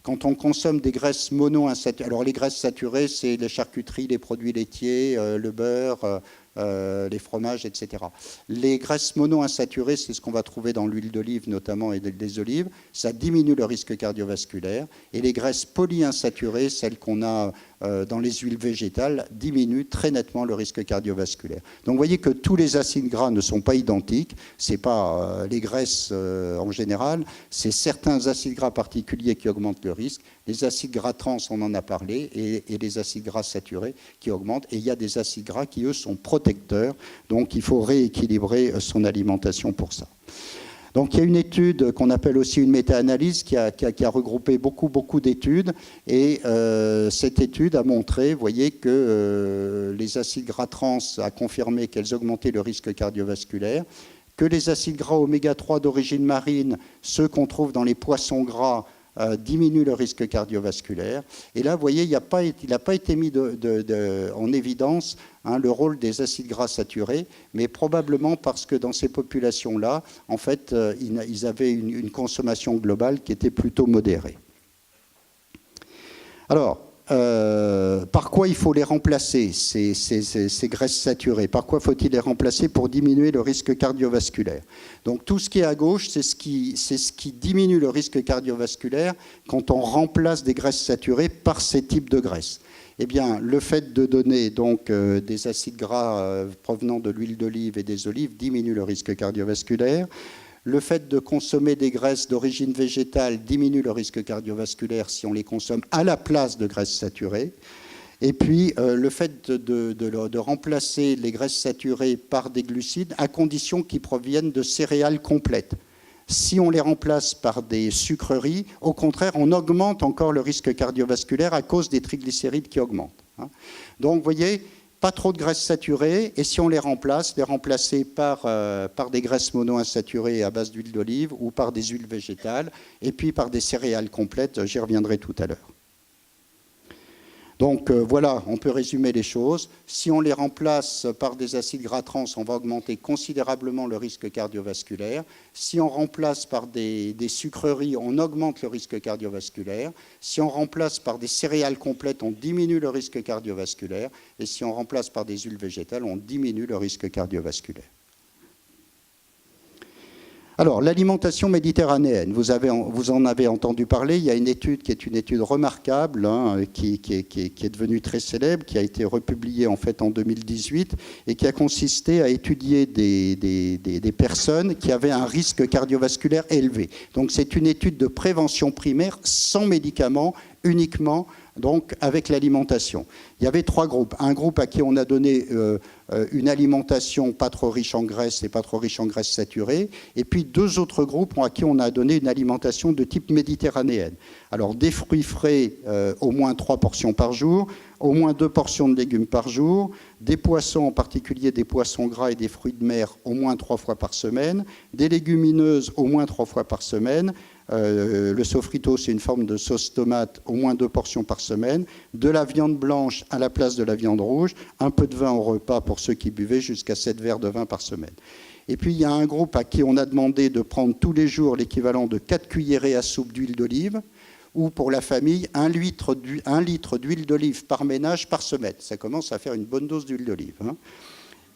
Speaker 3: Quand on consomme des graisses monoinsaturées, alors les graisses saturées, c'est les charcuteries, les produits laitiers, le beurre, les fromages, etc. Les graisses monoinsaturées, c'est ce qu'on va trouver dans l'huile d'olive notamment et des olives, ça diminue le risque cardiovasculaire. Et les graisses polyinsaturées, celles qu'on a dans les huiles végétales, diminuent très nettement le risque cardiovasculaire. Donc vous voyez que tous les acides gras ne sont pas identiques, ce n'est pas les graisses en général, c'est certains acides gras particuliers qui augmentent le risque. Les acides gras trans, on en a parlé, et les acides gras saturés qui augmentent. Et il y a des acides gras qui, eux, sont protecteurs. Donc, il faut rééquilibrer son alimentation pour ça. Donc, il y a une étude qu'on appelle aussi une méta-analyse qui a regroupé beaucoup d'études. Et cette étude a montré, vous voyez, que les acides gras trans a confirmé qu'elles augmentaient le risque cardiovasculaire, que les acides gras oméga 3 d'origine marine, ceux qu'on trouve dans les poissons gras, diminue le risque cardiovasculaire. Et là, vous voyez, il n'a pas été mis en évidence le rôle des acides gras saturés, mais probablement parce que dans ces populations-là, en fait, ils avaient une consommation globale qui était plutôt modérée. Alors, par quoi il faut les remplacer, ces graisses saturées? Par quoi faut-il les remplacer pour diminuer le risque cardiovasculaire? Donc tout ce qui est à gauche, c'est ce qui diminue le risque cardiovasculaire quand on remplace des graisses saturées par ces types de graisses. Eh bien, le fait de donner donc des acides gras provenant de l'huile d'olive et des olives diminue le risque cardiovasculaire. Le fait de consommer des graisses d'origine végétale diminue le risque cardiovasculaire si on les consomme à la place de graisses saturées. Et puis, le fait de remplacer les graisses saturées par des glucides à condition qu'ils proviennent de céréales complètes. Si on les remplace par des sucreries, au contraire, on augmente encore le risque cardiovasculaire à cause des triglycérides qui augmentent. Donc, vous voyez, pas trop de graisses saturées, et si on les remplacer par des graisses monoinsaturées à base d'huile d'olive ou par des huiles végétales, et puis par des céréales complètes, j'y reviendrai tout à l'heure. Donc voilà, on peut résumer les choses. Si on les remplace par des acides gras trans, on va augmenter considérablement le risque cardiovasculaire. Si on remplace par des sucreries, on augmente le risque cardiovasculaire. Si on remplace par des céréales complètes, on diminue le risque cardiovasculaire. Et si on remplace par des huiles végétales, on diminue le risque cardiovasculaire. Alors, l'alimentation méditerranéenne, vous en avez entendu parler, il y a une étude qui est une étude remarquable, qui est devenue très célèbre, qui a été republiée en fait en 2018 et qui a consisté à étudier des personnes qui avaient un risque cardiovasculaire élevé. Donc, c'est une étude de prévention primaire sans médicaments, uniquement donc avec l'alimentation. Il y avait 3 groupes. Un groupe à qui on a donné une alimentation pas trop riche en graisse et pas trop riche en graisse saturée, et puis 2 autres groupes à qui on a donné une alimentation de type méditerranéenne. Alors des fruits frais, au moins 3 portions par jour, au moins 2 portions de légumes par jour, des poissons, en particulier des poissons gras et des fruits de mer, au moins 3 fois par semaine, des légumineuses, au moins 3 fois par semaine. Le sofrito, c'est une forme de sauce tomate, au moins 2 portions par semaine, de la viande blanche à la place de la viande rouge, un peu de vin au repas pour ceux qui buvaient, jusqu'à 7 verres de vin par semaine. Et puis il y a un groupe à qui on a demandé de prendre tous les jours l'équivalent de 4 cuillerées à soupe d'huile d'olive, ou pour la famille, 1 litre d'huile d'olive par ménage par semaine. Ça commence à faire une bonne dose d'huile d'olive.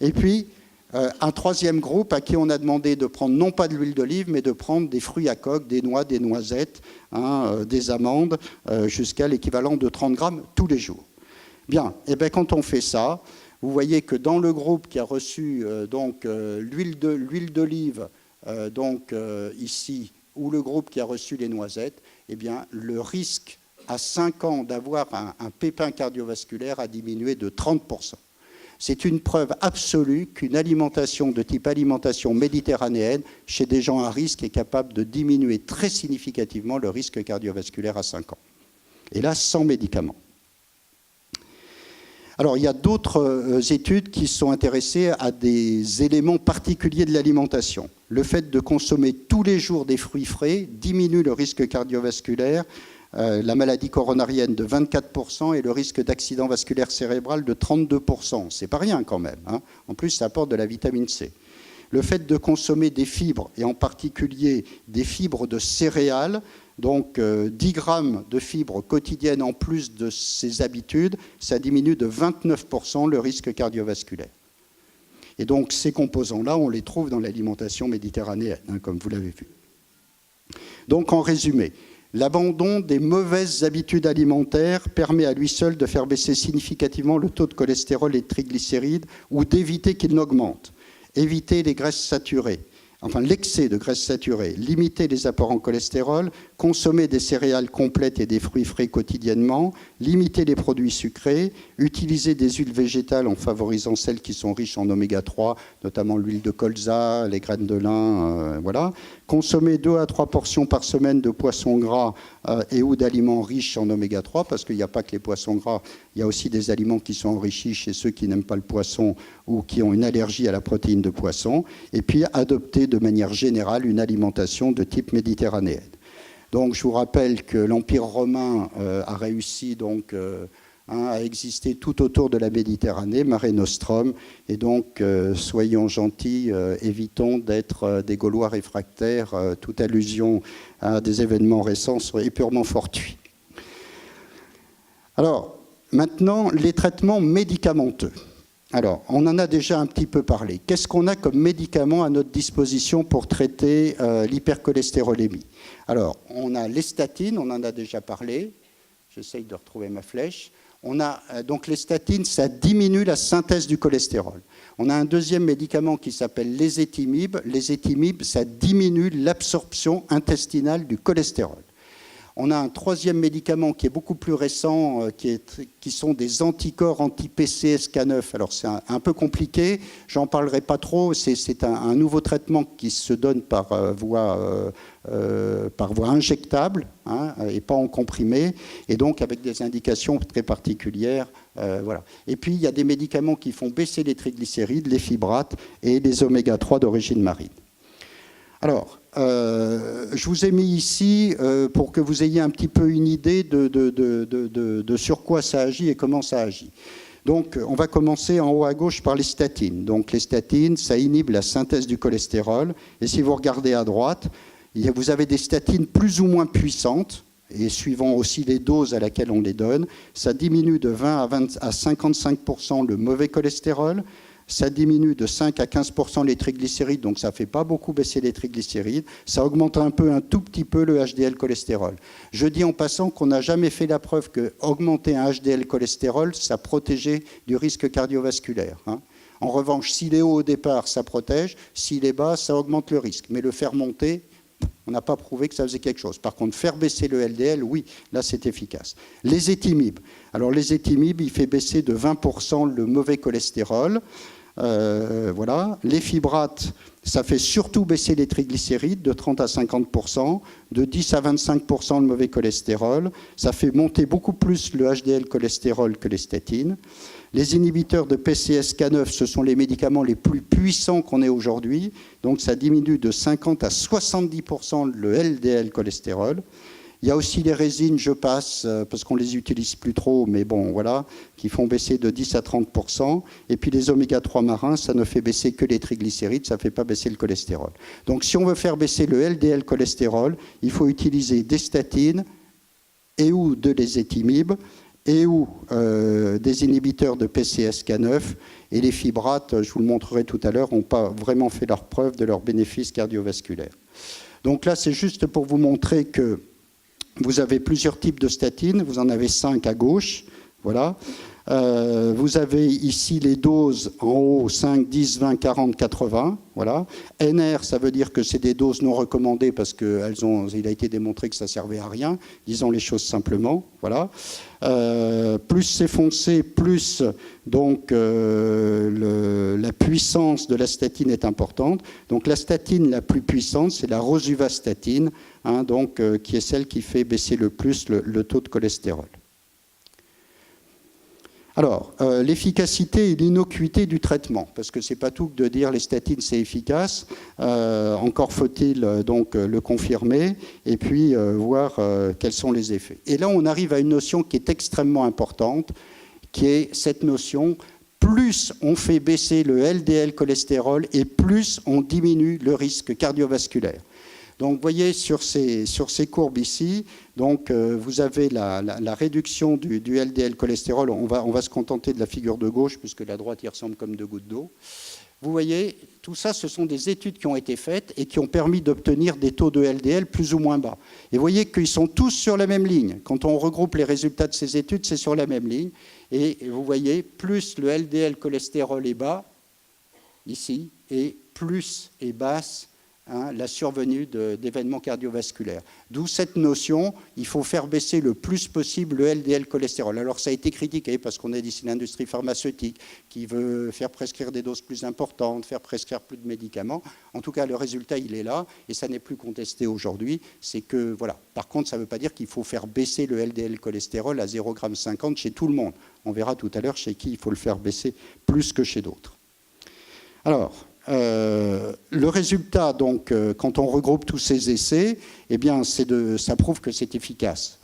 Speaker 3: Et puis, un 3e groupe à qui on a demandé de prendre non pas de l'huile d'olive, mais de prendre des fruits à coque, des noix, des noisettes, des amandes, jusqu'à l'équivalent de 30 grammes tous les jours. Bien, et bien quand on fait ça, vous voyez que dans le groupe qui a reçu l'huile d'olive, ici, ou le groupe qui a reçu les noisettes, eh bien, le risque à 5 ans d'avoir un pépin cardiovasculaire a diminué de 30%. C'est une preuve absolue qu'une alimentation de type alimentation méditerranéenne, chez des gens à risque, est capable de diminuer très significativement le risque cardiovasculaire à 5 ans. Et là, sans médicaments. Alors, il y a d'autres études qui sont intéressées à des éléments particuliers de l'alimentation. Le fait de consommer tous les jours des fruits frais diminue le risque cardiovasculaire, la maladie coronarienne de 24% et le risque d'accident vasculaire cérébral de 32%. C'est pas rien quand même. En plus, ça apporte de la vitamine C. Le fait de consommer des fibres, et en particulier des fibres de céréales, donc 10 grammes de fibres quotidiennes en plus de ses habitudes, ça diminue de 29% le risque cardiovasculaire. Et donc ces composants-là, on les trouve dans l'alimentation méditerranéenne, hein, comme vous l'avez vu. Donc en résumé, l'abandon des mauvaises habitudes alimentaires permet à lui seul de faire baisser significativement le taux de cholestérol et de triglycérides ou d'éviter qu'il n'augmente. Éviter les graisses saturées, enfin l'excès de graisses saturées, limiter les apports en cholestérol, consommer des céréales complètes et des fruits frais quotidiennement, limiter les produits sucrés, utiliser des huiles végétales en favorisant celles qui sont riches en oméga 3, notamment l'huile de colza, les graines de lin, voilà. Consommer 2 à 3 portions par semaine de poissons gras et ou d'aliments riches en oméga 3, parce qu'il n'y a pas que les poissons gras, il y a aussi des aliments qui sont enrichis chez ceux qui n'aiment pas le poisson ou qui ont une allergie à la protéine de poisson, et puis adopter de manière générale une alimentation de type méditerranéenne. Donc je vous rappelle que l'Empire romain a réussi donc à exister tout autour de la Méditerranée, Mare Nostrum, et donc soyons gentils, évitons d'être des Gaulois réfractaires, toute allusion à des événements récents serait purement fortuit. Alors, maintenant, les traitements médicamenteux. Alors, on en a déjà un petit peu parlé. Qu'est-ce qu'on a comme médicaments à notre disposition pour traiter l'hypercholestérolémie? Alors, on a les statines, on en a déjà parlé. J'essaye de retrouver ma flèche. On a, donc les statines, ça diminue la synthèse du cholestérol. On a un deuxième médicament qui s'appelle l'ézetimibe. L'ézetimibe, ça diminue l'absorption intestinale du cholestérol. On a un troisième médicament qui est beaucoup plus récent, qui sont des anticorps anti-PCSK9. Alors c'est un peu compliqué, j'en parlerai pas trop, c'est un nouveau traitement qui se donne par voie injectable, hein, et pas en comprimé, et donc avec des indications très particulières. Voilà. Et puis il y a des médicaments qui font baisser les triglycérides, les fibrates et les oméga 3 d'origine marine. Alors, je vous ai mis ici pour que vous ayez un petit peu une idée de sur quoi ça agit et comment ça agit. Donc, on va commencer en haut à gauche par les statines. Donc, les statines, ça inhibe la synthèse du cholestérol. Et si vous regardez à droite, vous avez des statines plus ou moins puissantes, et suivant aussi les doses à laquelle on les donne, ça diminue de 20 à 55% le mauvais cholestérol. Ça diminue de 5 à 15% les triglycérides, donc ça ne fait pas beaucoup baisser les triglycérides. Ça augmente un tout petit peu le HDL cholestérol. Je dis en passant qu'on n'a jamais fait la preuve qu'augmenter un HDL cholestérol, ça protégeait du risque cardiovasculaire, hein. En revanche, s'il est haut au départ, ça protège. S'il est bas, ça augmente le risque. Mais le faire monter, on n'a pas prouvé que ça faisait quelque chose. Par contre, faire baisser le LDL, oui, là c'est efficace. L'ézetimibe. Alors l'ézetimibe, il fait baisser de 20% le mauvais cholestérol. Voilà. Les fibrates, ça fait surtout baisser les triglycérides de 30 à 50%, de 10 à 25% le mauvais cholestérol. Ça fait monter beaucoup plus le HDL cholestérol que les statines. Les inhibiteurs de PCSK9, ce sont les médicaments les plus puissants qu'on ait aujourd'hui. Donc ça diminue de 50 à 70% le LDL cholestérol. Il y a aussi les résines, je passe, parce qu'on ne les utilise plus trop, mais bon, voilà, qui font baisser de 10 à 30%. Et puis les oméga 3 marins, ça ne fait baisser que les triglycérides, ça ne fait pas baisser le cholestérol. Donc si on veut faire baisser le LDL cholestérol, il faut utiliser des statines et ou de l'ézetimibe et ou des inhibiteurs de PCSK9. Et les fibrates, je vous le montrerai tout à l'heure, n'ont pas vraiment fait leur preuve de leurs bénéfices cardiovasculaires. Donc là, c'est juste pour vous montrer que vous avez plusieurs types de statines, vous en avez 5 à gauche, voilà. Vous avez ici les doses en haut, 5, 10, 20, 40, 80, voilà. NR, ça veut dire que c'est des doses non recommandées parce qu'il a été démontré que ça ne servait à rien, disons les choses simplement, voilà. Plus c'est foncé, plus donc, la puissance de la statine est importante. Donc la statine la plus puissante, c'est la rosuvastatine, hein, donc, qui est celle qui fait baisser le plus le taux de cholestérol. Alors, l'efficacité et l'innocuité du traitement, parce que ce n'est pas tout que de dire les statines c'est efficace, encore faut-il donc le confirmer et puis voir quels sont les effets. Et là, on arrive à une notion qui est extrêmement importante, qui est cette notion, plus on fait baisser le LDL cholestérol et plus on diminue le risque cardiovasculaire. Donc, vous voyez sur ces courbes ici, donc, vous avez la réduction du LDL cholestérol. On va se contenter de la figure de gauche, puisque la droite y ressemble comme deux gouttes d'eau. Vous voyez, tout ça, ce sont des études qui ont été faites et qui ont permis d'obtenir des taux de LDL plus ou moins bas. Et vous voyez qu'ils sont tous sur la même ligne. Quand on regroupe les résultats de ces études, c'est sur la même ligne. Et vous voyez, plus le LDL cholestérol est bas, ici, et plus est basse la survenue d'événements cardiovasculaires. D'où cette notion, il faut faire baisser le plus possible le LDL cholestérol. Alors ça a été critiqué parce qu'on est d'ici l'industrie pharmaceutique qui veut faire prescrire des doses plus importantes, faire prescrire plus de médicaments. En tout cas, le résultat, il est là et ça n'est plus contesté aujourd'hui. C'est que, voilà. Par contre, ça ne veut pas dire qu'il faut faire baisser le LDL cholestérol à 0,50 g chez tout le monde. On verra tout à l'heure chez qui il faut le faire baisser plus que chez d'autres. Alors, le résultat, donc, quand on regroupe tous ces essais, eh bien, ça prouve que c'est efficace.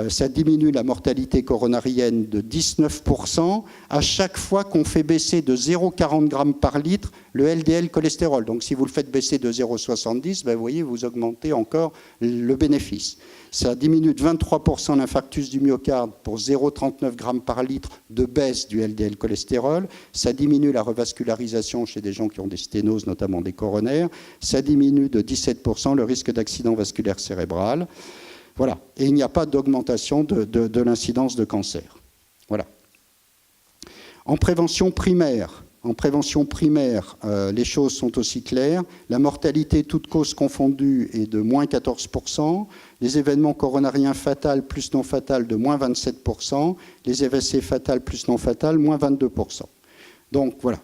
Speaker 3: Ça diminue la mortalité coronarienne de 19% à chaque fois qu'on fait baisser de 0,40 g par litre le LDL cholestérol. Donc, si vous le faites baisser de 0,70, ben, vous voyez, vous augmentez encore le bénéfice. Ça diminue de 23% l'infarctus du myocarde pour 0,39 g par litre de baisse du LDL cholestérol. Ça diminue la revascularisation chez des gens qui ont des sténoses, notamment des coronaires. Ça diminue de 17% le risque d'accident vasculaire cérébral. Voilà. Et il n'y a pas d'augmentation de l'incidence de cancer. Voilà. En prévention primaire, les choses sont aussi claires. La mortalité, toutes causes confondues, est de moins 14%. Les événements coronariens fatals plus non fatals de moins 27%. Les AVC fatales plus non fatales, moins 22%. Donc, voilà.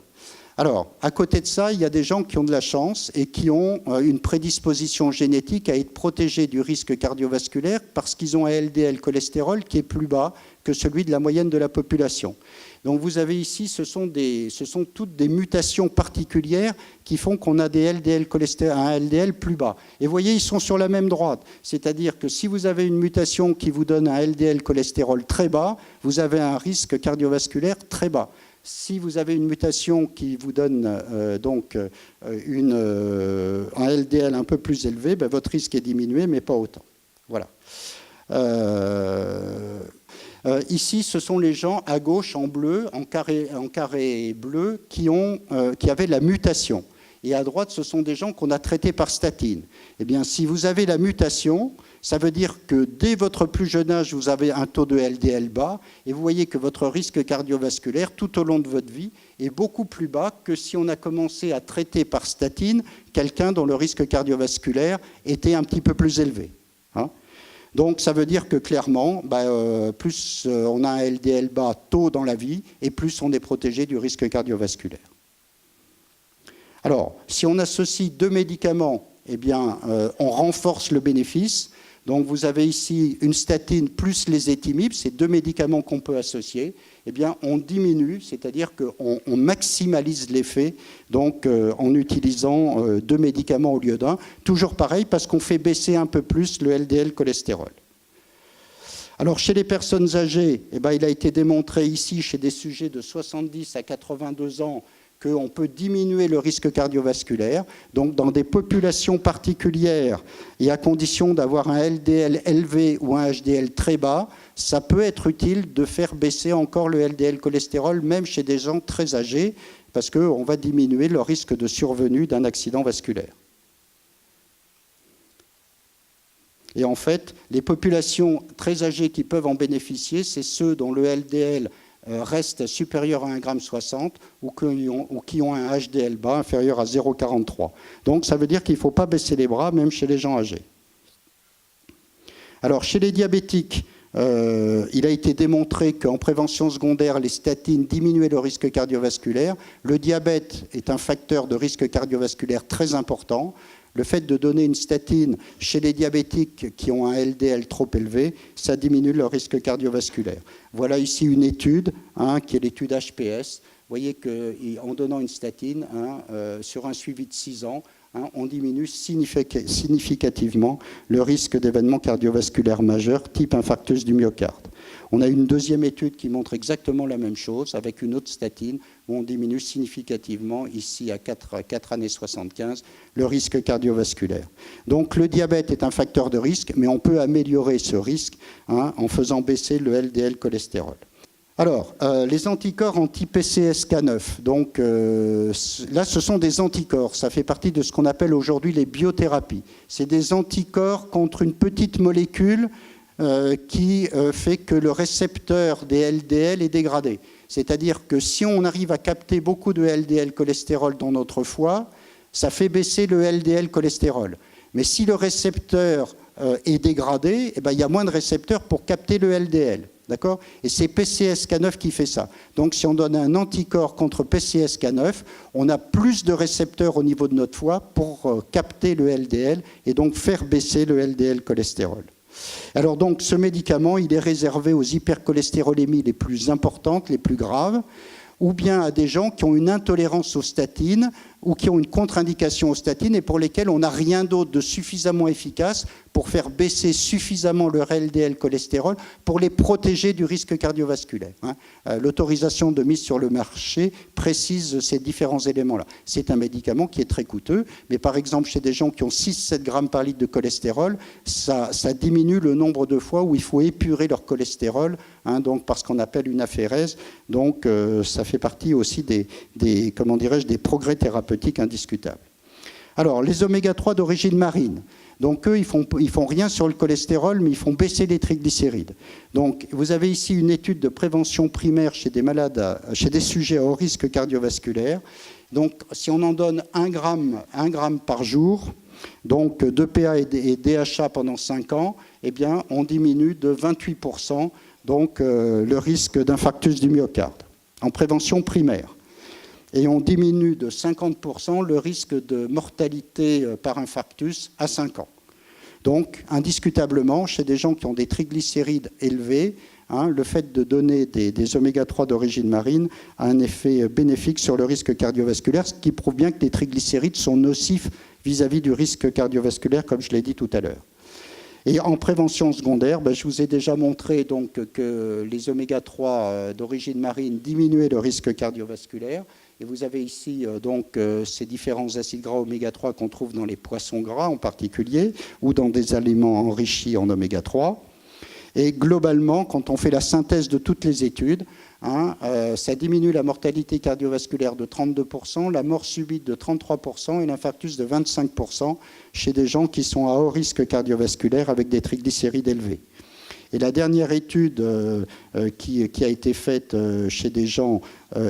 Speaker 3: Alors, à côté de ça, il y a des gens qui ont de la chance et qui ont une prédisposition génétique à être protégés du risque cardiovasculaire parce qu'ils ont un LDL cholestérol qui est plus bas que celui de la moyenne de la population. Donc vous avez ici, ce sont toutes des mutations particulières qui font qu'on a un LDL plus bas. Et vous voyez, ils sont sur la même droite. C'est-à-dire que si vous avez une mutation qui vous donne un LDL cholestérol très bas, vous avez un risque cardiovasculaire très bas. Si vous avez une mutation qui vous donne un LDL un peu plus élevé, ben, votre risque est diminué, mais pas autant. Voilà. Ici, ce sont les gens à gauche en bleu, en carré bleu, qui avaient la mutation. Et à droite, ce sont des gens qu'on a traités par statine. Eh bien, si vous avez la mutation, ça veut dire que dès votre plus jeune âge, vous avez un taux de LDL bas, et vous voyez que votre risque cardiovasculaire, tout au long de votre vie, est beaucoup plus bas que si on a commencé à traiter par statine quelqu'un dont le risque cardiovasculaire était un petit peu plus élevé. Donc, ça veut dire que clairement, plus on a un LDL bas tôt dans la vie, et plus on est protégé du risque cardiovasculaire. Alors, si on associe deux médicaments, eh bien, on renforce le bénéfice. Donc, vous avez ici une statine plus l'ézetimibe, c'est deux médicaments qu'on peut associer. Eh bien, on diminue, c'est-à-dire qu'on maximalise l'effet, donc en utilisant deux médicaments au lieu d'un. Toujours pareil, parce qu'on fait baisser un peu plus le LDL cholestérol. Alors, chez les personnes âgées, eh bien, il a été démontré ici, chez des sujets de 70 à 82 ans, qu'on peut diminuer le risque cardiovasculaire. Donc, dans des populations particulières, et à condition d'avoir un LDL élevé ou un HDL très bas, ça peut être utile de faire baisser encore le LDL cholestérol, même chez des gens très âgés, parce qu'on va diminuer le risque de survenue d'un accident vasculaire. Et en fait, les populations très âgées qui peuvent en bénéficier, c'est ceux dont le LDL reste supérieur à 1,60 g ou qui ont un HDL bas inférieur à 0,43. Donc ça veut dire qu'il ne faut pas baisser les bras, même chez les gens âgés. Alors chez les diabétiques, il a été démontré qu'en prévention secondaire, les statines diminuaient le risque cardiovasculaire. Le diabète est un facteur de risque cardiovasculaire très important. Le fait de donner une statine chez les diabétiques qui ont un LDL trop élevé, ça diminue leur risque cardiovasculaire. Voilà ici une étude, qui est l'étude HPS. Vous voyez qu'en donnant une statine, sur un suivi de 6 ans, on diminue significativement le risque d'événements cardiovasculaires majeurs, type infarctus du myocarde. On a une deuxième étude qui montre exactement la même chose, avec une autre statine, où on diminue significativement, ici à 4 années 75, le risque cardiovasculaire. Donc le diabète est un facteur de risque, mais on peut améliorer ce risque en faisant baisser le LDL cholestérol. Alors, les anticorps anti-PCSK9, donc là, ce sont des anticorps. Ça fait partie de ce qu'on appelle aujourd'hui les biothérapies. C'est des anticorps contre une petite molécule qui fait que le récepteur des LDL est dégradé. C'est-à-dire que si on arrive à capter beaucoup de LDL cholestérol dans notre foie, ça fait baisser le LDL cholestérol. Mais si le récepteur est dégradé, eh ben, il y a moins de récepteurs pour capter le LDL. D'accord ? Et c'est PCSK9 qui fait ça. Donc si on donne un anticorps contre PCSK9, on a plus de récepteurs au niveau de notre foie pour capter le LDL et donc faire baisser le LDL cholestérol. Alors donc ce médicament, il est réservé aux hypercholestérolémies les plus importantes, les plus graves, ou bien à des gens qui ont une intolérance aux statines ou qui ont une contre-indication aux statines et pour lesquels on n'a rien d'autre de suffisamment efficace pour faire baisser suffisamment leur LDL cholestérol pour les protéger du risque cardiovasculaire. L'autorisation de mise sur le marché précise ces différents éléments-là. C'est un médicament qui est très coûteux, mais par exemple chez des gens qui ont 6-7 grammes par litre de cholestérol, ça diminue le nombre de fois où il faut épurer leur cholestérol, donc par ce qu'on appelle une aphérèse. Donc ça fait partie aussi des progrès thérapeutiques indiscutables. Alors, les oméga-3 d'origine marine. Donc, eux, ils font rien sur le cholestérol, mais ils font baisser les triglycérides. Donc, vous avez ici une étude de prévention primaire chez des malades, chez des sujets à haut risque cardiovasculaire. Donc, si on en donne 1 gramme par jour, donc d'EPA et DHA pendant 5 ans, eh bien, on diminue de 28% donc, le risque d'infarctus du myocarde en prévention primaire. Et on diminue de 50% le risque de mortalité par infarctus à 5 ans. Donc, indiscutablement, chez des gens qui ont des triglycérides élevés, le fait de donner des oméga-3 d'origine marine a un effet bénéfique sur le risque cardiovasculaire, ce qui prouve bien que les triglycérides sont nocifs vis-à-vis du risque cardiovasculaire, comme je l'ai dit tout à l'heure. Et en prévention secondaire, je vous ai déjà montré donc, que les oméga-3 d'origine marine diminuaient le risque cardiovasculaire. Et vous avez ici donc ces différents acides gras oméga-3 qu'on trouve dans les poissons gras en particulier, ou dans des aliments enrichis en oméga-3. Et globalement, quand on fait la synthèse de toutes les études, ça diminue la mortalité cardiovasculaire de 32%, la mort subite de 33% et l'infarctus de 25% chez des gens qui sont à haut risque cardiovasculaire avec des triglycérides élevés. Et la dernière étude qui a été faite chez des gens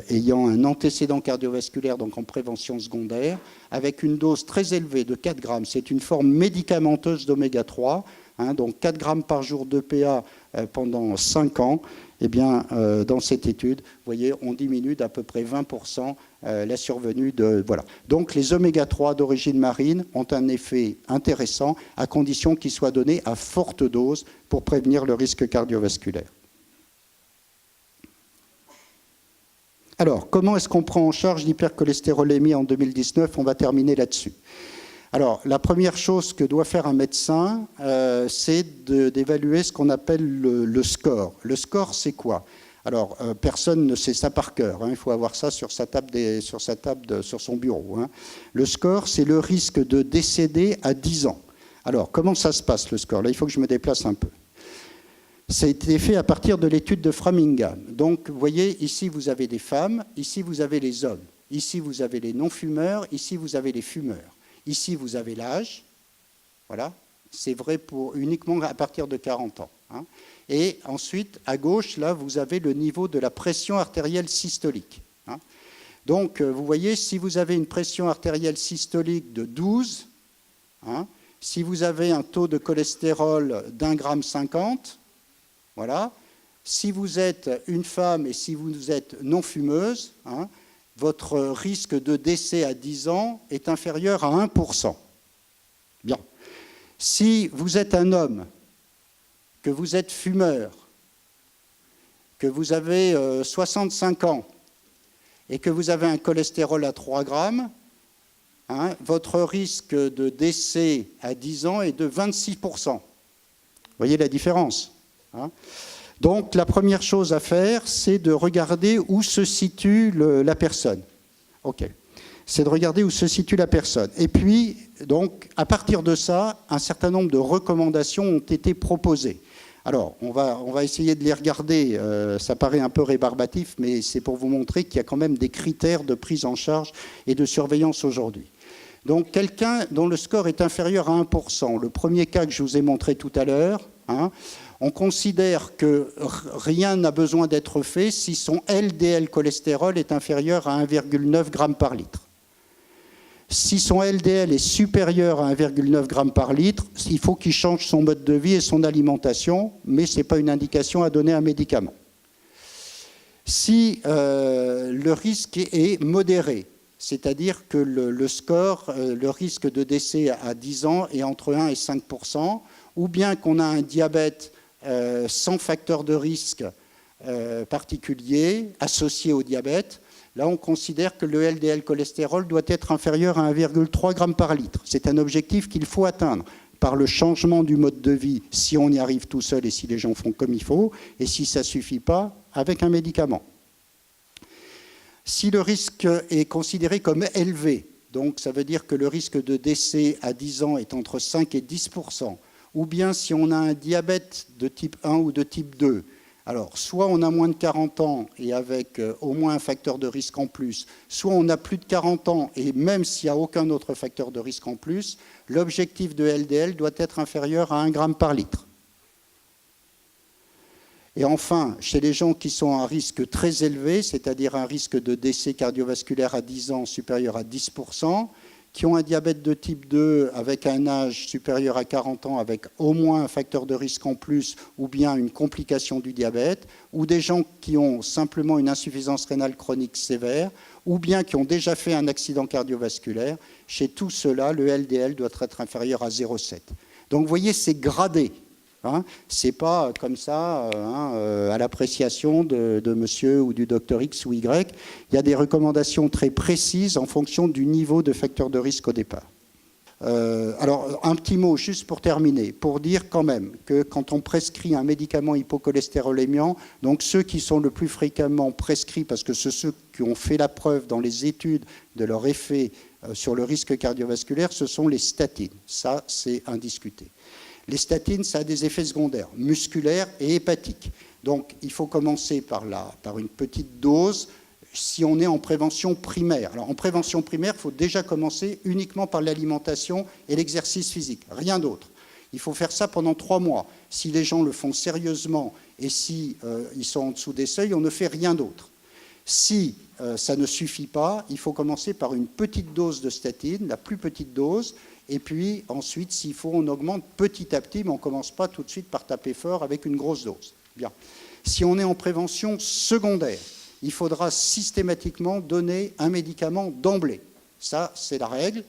Speaker 3: ayant un antécédent cardiovasculaire, donc en prévention secondaire, avec une dose très élevée de 4 grammes, c'est une forme médicamenteuse d'oméga-3, donc 4 grammes par jour d'EPA pendant 5 ans, eh bien, dans cette étude, vous voyez, on diminue d'à peu près 20% la survenue de... Voilà. Donc les oméga-3 d'origine marine ont un effet intéressant à condition qu'ils soient donnés à forte dose pour prévenir le risque cardiovasculaire. Alors, comment est-ce qu'on prend en charge l'hypercholestérolémie en 2019 ? On va terminer là-dessus. Alors, la première chose que doit faire un médecin, c'est d'évaluer ce qu'on appelle le score. Le score, c'est quoi ? Alors, personne ne sait ça par cœur. Il faut avoir ça sur sa table, sur son bureau. Le score, c'est le risque de décéder à 10 ans. Alors, comment ça se passe, le score ? Là, il faut que je me déplace un peu. Ça a été fait à partir de l'étude de Framingham. Donc, vous voyez, ici, vous avez des femmes, ici, vous avez les hommes. Ici, vous avez les non-fumeurs, ici, vous avez les fumeurs. Ici, vous avez l'âge, voilà, c'est vrai uniquement à partir de 40 ans. Et ensuite, à gauche, là, vous avez le niveau de la pression artérielle systolique. Donc, vous voyez, si vous avez une pression artérielle systolique de 12, si vous avez un taux de cholestérol d'1,50 g, voilà, si vous êtes une femme et si vous êtes non fumeuse, votre risque de décès à 10 ans est inférieur à 1%. Bien. Si vous êtes un homme, que vous êtes fumeur, que vous avez 65 ans et que vous avez un cholestérol à 3 grammes, votre risque de décès à 10 ans est de 26%. Vous voyez la différence ? Donc, la première chose à faire, c'est de regarder où se situe la personne. OK. C'est de regarder où se situe la personne. Et puis, donc, à partir de ça, un certain nombre de recommandations ont été proposées. Alors, on va essayer de les regarder. Ça paraît un peu rébarbatif, mais c'est pour vous montrer qu'il y a quand même des critères de prise en charge et de surveillance aujourd'hui. Donc, quelqu'un dont le score est inférieur à 1%, le premier cas que je vous ai montré tout à l'heure, hein, on considère que rien n'a besoin d'être fait si son LDL cholestérol est inférieur à 1,9 g par litre. Si son LDL est supérieur à 1,9 g par litre, il faut qu'il change son mode de vie et son alimentation, mais ce n'est pas une indication à donner un médicament. Si le risque est modéré, c'est-à-dire que le score, le risque de décès à 10 ans est entre 1 et 5%, ou bien qu'on a un diabète sans facteur de risque particulier associé au diabète, là on considère que le LDL cholestérol doit être inférieur à 1,3 g par litre. C'est un objectif qu'il faut atteindre par le changement du mode de vie, si on y arrive tout seul et si les gens font comme il faut, et si ça ne suffit pas, avec un médicament. Si le risque est considéré comme élevé, donc ça veut dire que le risque de décès à 10 ans est entre 5 et 10%, ou bien si on a un diabète de type 1 ou de type 2, alors soit on a moins de 40 ans et avec au moins un facteur de risque en plus, soit on a plus de 40 ans et même s'il n'y a aucun autre facteur de risque en plus, l'objectif de LDL doit être inférieur à 1 g par litre. Et enfin, chez les gens qui sont à un risque très élevé, c'est-à-dire un risque de décès cardiovasculaire à 10 ans supérieur à 10%, qui ont un diabète de type 2 avec un âge supérieur à 40 ans avec au moins un facteur de risque en plus ou bien une complication du diabète, ou des gens qui ont simplement une insuffisance rénale chronique sévère, ou bien qui ont déjà fait un accident cardiovasculaire, chez tout cela, le LDL doit être inférieur à 0,7. Donc vous voyez, c'est gradé. Hein, c'est pas comme ça à l'appréciation de monsieur ou du docteur X ou Y. Il y a des recommandations très précises en fonction du niveau de facteur de risque au départ. Alors, un petit mot juste pour terminer, pour dire quand même que quand on prescrit un médicament hypocholestérolémiant, donc ceux qui sont le plus fréquemment prescrits, parce que c'est ceux qui ont fait la preuve dans les études de leur effet sur le risque cardiovasculaire, ce sont les statines. Ça, c'est indiscuté. Les statines, ça a des effets secondaires, musculaires et hépatiques. Donc, il faut commencer par une petite dose si on est en prévention primaire. Alors, en prévention primaire, il faut déjà commencer uniquement par l'alimentation et l'exercice physique, rien d'autre. Il faut faire ça pendant 3 mois. Si les gens le font sérieusement et si ils sont en dessous des seuils, on ne fait rien d'autre. Si ça ne suffit pas, il faut commencer par une petite dose de statine, la plus petite dose, et puis ensuite, s'il faut, on augmente petit à petit, mais on ne commence pas tout de suite par taper fort avec une grosse dose. Bien. Si on est en prévention secondaire, il faudra systématiquement donner un médicament d'emblée. Ça, c'est la règle,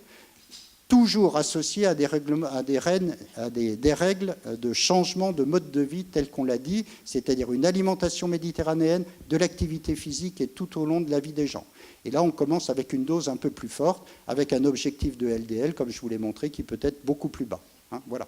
Speaker 3: toujours associée à des règles de changement de mode de vie tel qu'on l'a dit, c'est-à-dire une alimentation méditerranéenne, de l'activité physique et tout au long de la vie des gens. Et là, on commence avec une dose un peu plus forte, avec un objectif de LDL, comme je vous l'ai montré, qui peut être beaucoup plus bas. Hein, voilà.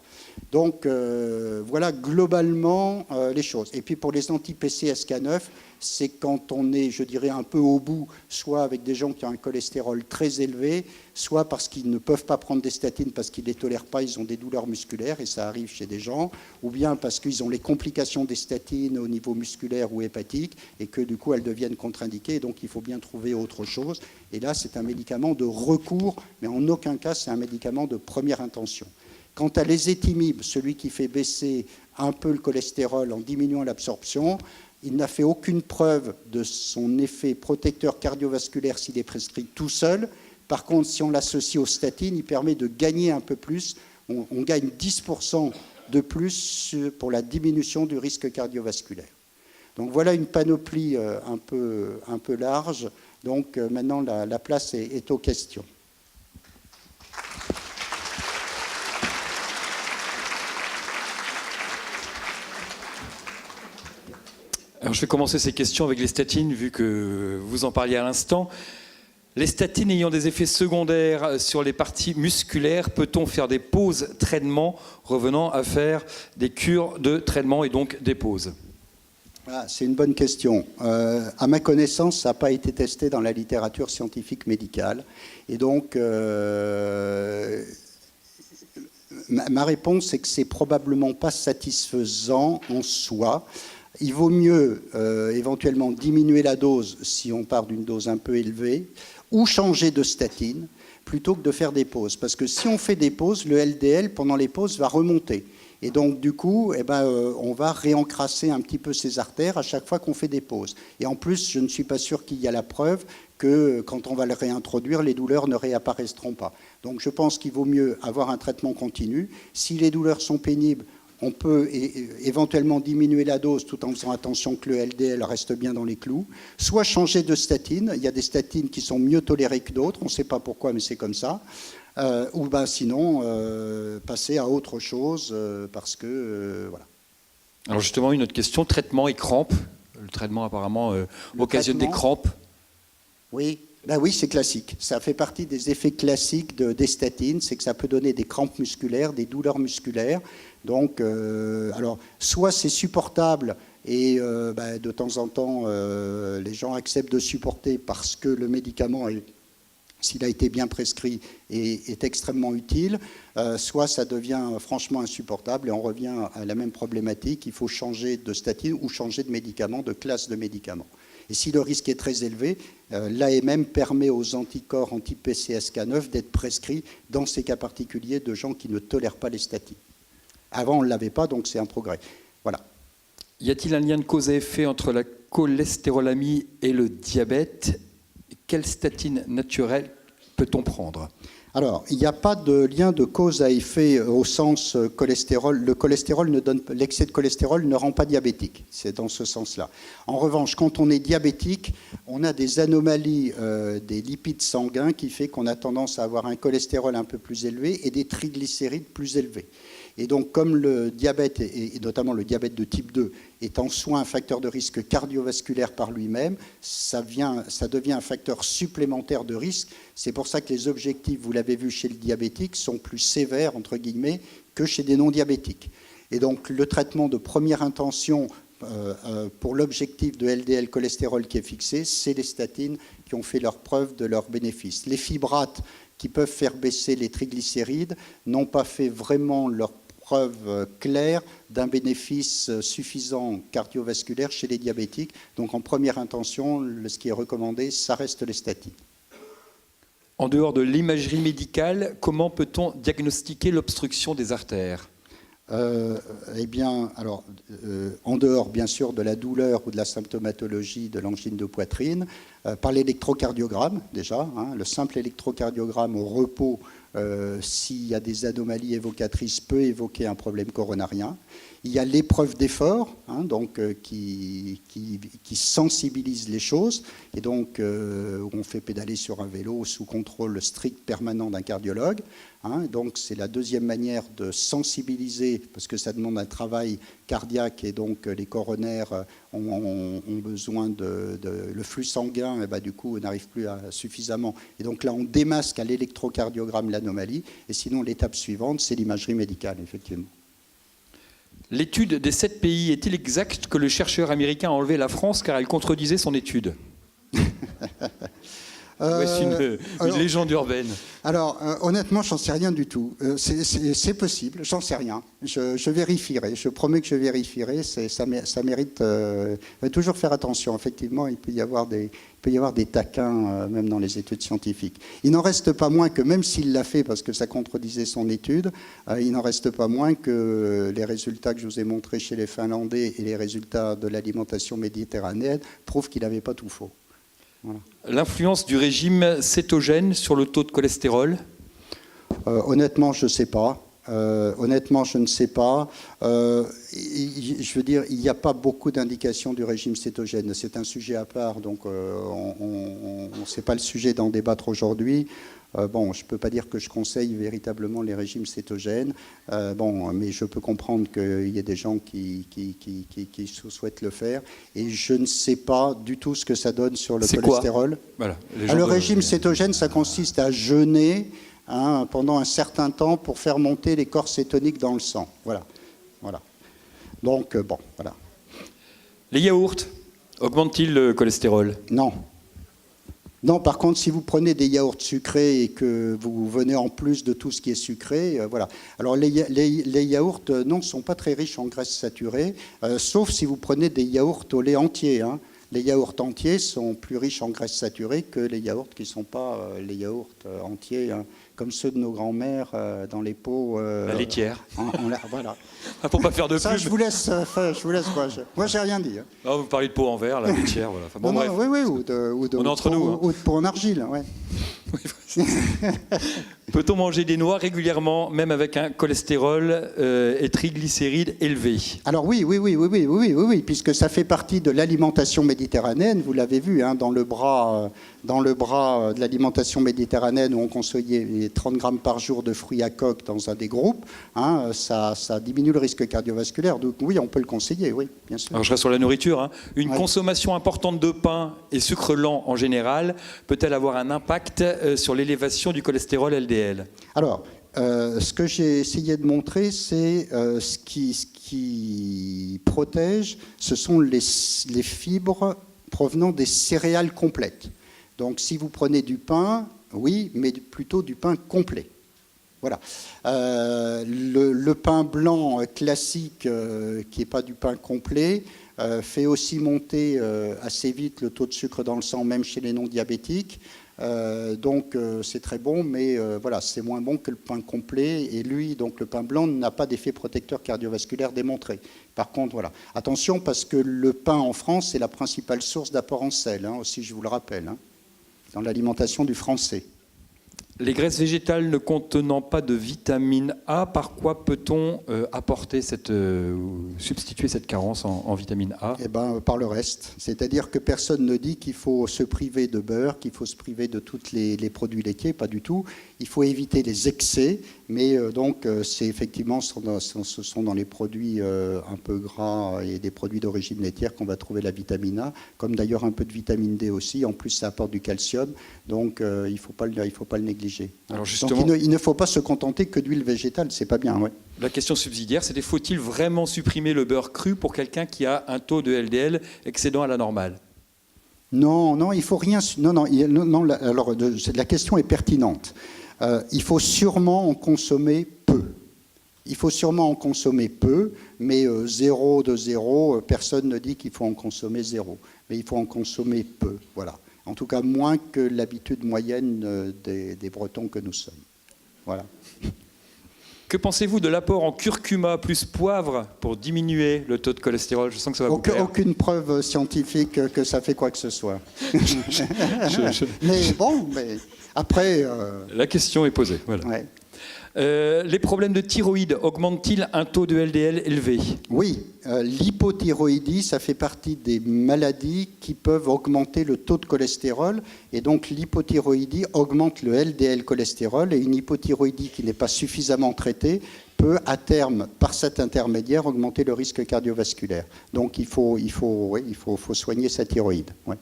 Speaker 3: Donc, voilà globalement les choses. Et puis, pour les anti-PCSK9, c'est quand on est, je dirais, un peu au bout, soit avec des gens qui ont un cholestérol très élevé, soit parce qu'ils ne peuvent pas prendre des statines parce qu'ils ne les tolèrent pas, ils ont des douleurs musculaires, et ça arrive chez des gens, ou bien parce qu'ils ont les complications des statines au niveau musculaire ou hépatique, et que du coup elles deviennent contre-indiquées, donc il faut bien trouver autre chose. Et là, c'est un médicament de recours, mais en aucun cas, c'est un médicament de première intention. Quant à l'ézetimibe, celui qui fait baisser un peu le cholestérol en diminuant l'absorption, il n'a fait aucune preuve de son effet protecteur cardiovasculaire s'il est prescrit tout seul. Par contre, si on l'associe aux statines, il permet de gagner un peu plus. On gagne 10% de plus pour la diminution du risque cardiovasculaire. Donc voilà une panoplie un peu large. Donc maintenant, la place est aux questions.
Speaker 1: Alors, je vais commencer ces questions avec les statines, vu que vous en parliez à l'instant. Les statines ayant des effets secondaires sur les parties musculaires, peut-on faire des pauses traitement revenant à faire des cures de traitement et donc des pauses?
Speaker 3: Ah, c'est une bonne question. À ma connaissance, ça n'a pas été testé dans la littérature scientifique médicale. Et donc, ma réponse, c'est que c'est probablement pas satisfaisant en soi. Il vaut mieux éventuellement diminuer la dose si on part d'une dose un peu élevée, ou changer de statine, plutôt que de faire des pauses. Parce que si on fait des pauses, le LDL, pendant les pauses, va remonter. Et donc, du coup, on va réencrasser un petit peu ces artères à chaque fois qu'on fait des pauses. Et en plus, je ne suis pas sûr qu'il y a la preuve que quand on va le réintroduire, les douleurs ne réapparaîtront pas. Donc, je pense qu'il vaut mieux avoir un traitement continu. Si les douleurs sont pénibles, on peut éventuellement diminuer la dose tout en faisant attention que le LDL reste bien dans les clous. Soit changer de statine. Il y a des statines qui sont mieux tolérées que d'autres. On ne sait pas pourquoi, mais c'est comme ça. Ou sinon, passer à autre chose parce que... voilà.
Speaker 1: Alors justement, une autre question, traitement et crampes. Le traitement apparemment occasionne des crampes.
Speaker 3: Oui. Oui, c'est classique. Ça fait partie des effets classiques des statines, c'est que ça peut donner des crampes musculaires, des douleurs musculaires. Donc, alors, soit c'est supportable et de temps en temps, les gens acceptent de supporter parce que le médicament, s'il a été bien prescrit, est extrêmement utile, soit ça devient franchement insupportable et on revient à la même problématique. Il faut changer de statine ou changer de médicament, de classe de médicament. Et si le risque est très élevé, l'AMM permet aux anticorps anti-PCSK9 d'être prescrits dans ces cas particuliers de gens qui ne tolèrent pas les statines. Avant, on ne l'avait pas, donc c'est un progrès. Voilà.
Speaker 1: Y a-t-il un lien de cause à effet entre la cholestérolamie et le diabète? Quelle statine naturelle peut-on prendre? Alors,
Speaker 3: il n'y a pas de lien de cause à effet au sens cholestérol. L'excès de cholestérol ne rend pas diabétique. C'est dans ce sens-là. En revanche, quand on est diabétique, on a des anomalies des lipides sanguins qui fait qu'on a tendance à avoir un cholestérol un peu plus élevé et des triglycérides plus élevés. Et donc, comme le diabète, et notamment le diabète de type 2, est en soi un facteur de risque cardiovasculaire par lui-même, ça devient un facteur supplémentaire de risque. C'est pour ça que les objectifs, vous l'avez vu chez le diabétique, sont plus sévères, entre guillemets, que chez des non-diabétiques. Et donc, le traitement de première intention pour l'objectif de LDL cholestérol qui est fixé, c'est les statines qui ont fait leur preuve de leurs bénéfices. Les fibrates qui peuvent faire baisser les triglycérides n'ont pas fait vraiment leur preuve claire d'un bénéfice suffisant cardiovasculaire chez les diabétiques. Donc en première intention, ce qui est recommandé, ça reste les statines.
Speaker 1: En dehors de l'imagerie médicale, comment peut-on diagnostiquer l'obstruction des artères ?
Speaker 3: En dehors, bien sûr, de la douleur ou de la symptomatologie de l'angine de poitrine, par l'électrocardiogramme, déjà, le simple électrocardiogramme au repos, s'il y a des anomalies évocatrices, peut évoquer un problème coronarien. Il y a l'épreuve d'effort, qui sensibilise les choses, et donc on fait pédaler sur un vélo sous contrôle strict permanent d'un cardiologue. Donc c'est la deuxième manière de sensibiliser, parce que ça demande un travail cardiaque, et donc les coronaires ont besoin le flux sanguin, et du coup on n'arrive plus suffisamment. Et donc là on démasque à l'électrocardiogramme l'anomalie, et sinon l'étape suivante c'est l'imagerie médicale, effectivement.
Speaker 1: L'étude des 7 pays, est-il exact que le chercheur américain a enlevé la France car elle contredisait son étude? C'est une légende urbaine.
Speaker 3: Alors, honnêtement, j'en sais rien du tout. C'est possible, j'en sais rien. Je vérifierai, je promets que je vérifierai. Ça mérite... il faut toujours faire attention. Effectivement, il peut y avoir des taquins, même dans les études scientifiques. Il n'en reste pas moins que, même s'il l'a fait parce que ça contredisait son étude, il n'en reste pas moins que les résultats que je vous ai montrés chez les Finlandais et les résultats de l'alimentation méditerranéenne prouvent qu'il n'avait pas tout faux. Voilà.
Speaker 1: L'influence du régime cétogène sur le taux de cholestérol?
Speaker 3: Honnêtement, je ne sais pas. Honnêtement, je ne sais pas. Je veux dire, il n'y a pas beaucoup d'indications du régime cétogène. C'est un sujet à part, donc c'est pas le sujet d'en débattre aujourd'hui. Je ne peux pas dire que je conseille véritablement les régimes cétogènes, mais je peux comprendre qu'il y ait des gens qui souhaitent le faire. Et je ne sais pas du tout ce que ça donne sur le cholestérol.
Speaker 1: Voilà,
Speaker 3: le régime cétogène, ça consiste à jeûner pendant un certain temps pour faire monter les corps cétoniques dans le sang. Voilà. Donc, voilà.
Speaker 1: Les yaourts augmentent-ils le cholestérol?
Speaker 3: Non. Non, par contre, si vous prenez des yaourts sucrés et que vous venez en plus de tout ce qui est sucré, voilà. Alors les yaourts, non, ne sont pas très riches en graisses saturées, sauf si vous prenez des yaourts au lait entier. Hein. Les yaourts entiers sont plus riches en graisses saturées que les yaourts qui ne sont pas les yaourts entiers, hein, comme ceux de nos grands-mères dans les pots.
Speaker 1: La laitière.
Speaker 3: Voilà.
Speaker 1: Pour pas faire de
Speaker 3: Ça,
Speaker 1: pub.
Speaker 3: je vous laisse. Moi, j'ai rien dit. Hein.
Speaker 1: Ah, vous parlez de pot en verre, la laitière, voilà. Enfin, bon,
Speaker 3: Non,
Speaker 1: bref.
Speaker 3: oui, ou de
Speaker 1: On est entre nous, hein.
Speaker 3: Ou de pot en argile, ouais.
Speaker 1: Peut-on manger des noix régulièrement, même avec un cholestérol et triglycérides élevés?
Speaker 3: Alors oui, puisque ça fait partie de l'alimentation méditerranéenne, vous l'avez vu, hein, dans le bras de l'alimentation méditerranéenne où on consommait 30 grammes par jour de fruits à coque dans un des groupes, hein, ça diminue le risque cardiovasculaire. Donc oui, on peut le conseiller, oui, bien sûr.
Speaker 1: Alors je reste sur la nourriture. Hein. Une
Speaker 3: Ouais.
Speaker 1: consommation importante de pain et sucre lent en général peut-elle avoir un impact sur l'élévation du cholestérol LDL?
Speaker 3: Alors, ce que j'ai essayé de montrer, c'est ce qui protège, ce sont les fibres provenant des céréales complètes. Donc, si vous prenez du pain, oui, mais plutôt du pain complet. Voilà. Le pain blanc classique, qui n'est pas du pain complet, fait aussi monter assez vite le taux de sucre dans le sang, même chez les non-diabétiques. Donc c'est très bon, mais voilà, c'est moins bon que le pain complet. Et lui, donc le pain blanc, n'a pas d'effet protecteur cardiovasculaire démontré. Par contre, voilà, attention, parce que le pain en France, c'est la principale source d'apport en sel, hein, aussi, je vous le rappelle, hein, dans l'alimentation du Français.
Speaker 1: Les graisses végétales ne contenant pas de vitamine A, par quoi peut-on substituer cette carence en vitamine A?
Speaker 3: Eh ben, par le reste. C'est-à-dire que personne ne dit qu'il faut se priver de beurre, qu'il faut se priver de tous les produits laitiers, pas du tout. Il faut éviter les excès, mais donc c'est effectivement ce sont dans les produits un peu gras et des produits d'origine laitière qu'on va trouver la vitamine A, comme d'ailleurs un peu de vitamine D aussi. En plus, ça apporte du calcium, donc il ne faut pas le négliger.
Speaker 1: Alors justement,
Speaker 3: donc il ne faut pas se contenter que d'huile végétale, c'est pas bien, ouais.
Speaker 1: la question subsidiaire, c'était faut-il vraiment supprimer le beurre cru pour quelqu'un qui a un taux de LDL excédant à la normale?
Speaker 3: Non, il faut rien. Non. Alors, la question est pertinente. Il faut sûrement en consommer peu. Mais 0 de 0, personne ne dit qu'il faut en consommer 0. Mais il faut en consommer peu, voilà. En tout cas, moins que l'habitude moyenne des Bretons que nous sommes. Voilà.
Speaker 1: Que pensez-vous de l'apport en curcuma plus poivre pour diminuer le taux de cholestérol? Je sens que ça va vous plaire.
Speaker 3: Aucune preuve scientifique que ça fait quoi que ce soit. Mais bon, après...
Speaker 1: La question est posée. Voilà.
Speaker 3: Ouais.
Speaker 1: Les problèmes de thyroïde augmentent-ils un taux de LDL élevé?
Speaker 3: Oui, l'hypothyroïdie, ça fait partie des maladies qui peuvent augmenter le taux de cholestérol. Et donc l'hypothyroïdie augmente le LDL cholestérol. Et une hypothyroïdie qui n'est pas suffisamment traitée peut, à terme, par cet intermédiaire, augmenter le risque cardiovasculaire. Donc il faut soigner sa thyroïde. Ouais.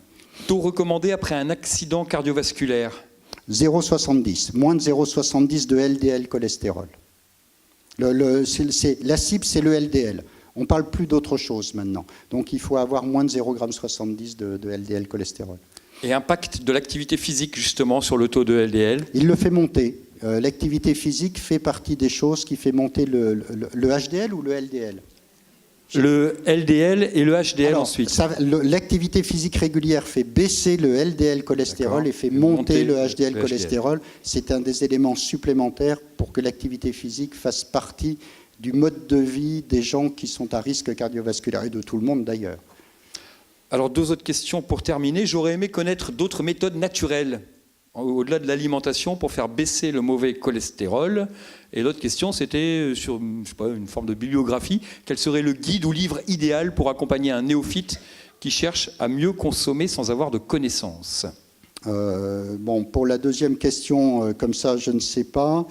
Speaker 1: Taux recommandé après un accident cardiovasculaire?
Speaker 3: 0,70, moins de 0,70 de LDL cholestérol. La cible, c'est le LDL. On ne parle plus d'autre chose maintenant. Donc il faut avoir moins de 0,70 de LDL cholestérol.
Speaker 1: Et impact de l'activité physique justement sur le taux de LDL?
Speaker 3: Il le fait monter. L'activité physique fait partie des choses qui fait monter le HDL ou le LDL?
Speaker 1: Le LDL et le HDL. Alors, ensuite.
Speaker 3: L'activité physique régulière fait baisser le LDL cholestérol et fait monter le HDL cholestérol. C'est un des éléments supplémentaires pour que l'activité physique fasse partie du mode de vie des gens qui sont à risque cardiovasculaire et de tout le monde d'ailleurs.
Speaker 1: Alors, deux autres questions pour terminer. J'aurais aimé connaître d'autres méthodes naturelles au-delà de l'alimentation pour faire baisser le mauvais cholestérol. Et l'autre question, c'était sur une forme de bibliographie. Quel serait le guide ou livre idéal pour accompagner un néophyte qui cherche à mieux consommer sans avoir de connaissances?
Speaker 3: Bon, pour la deuxième question, comme ça, je ne sais pas.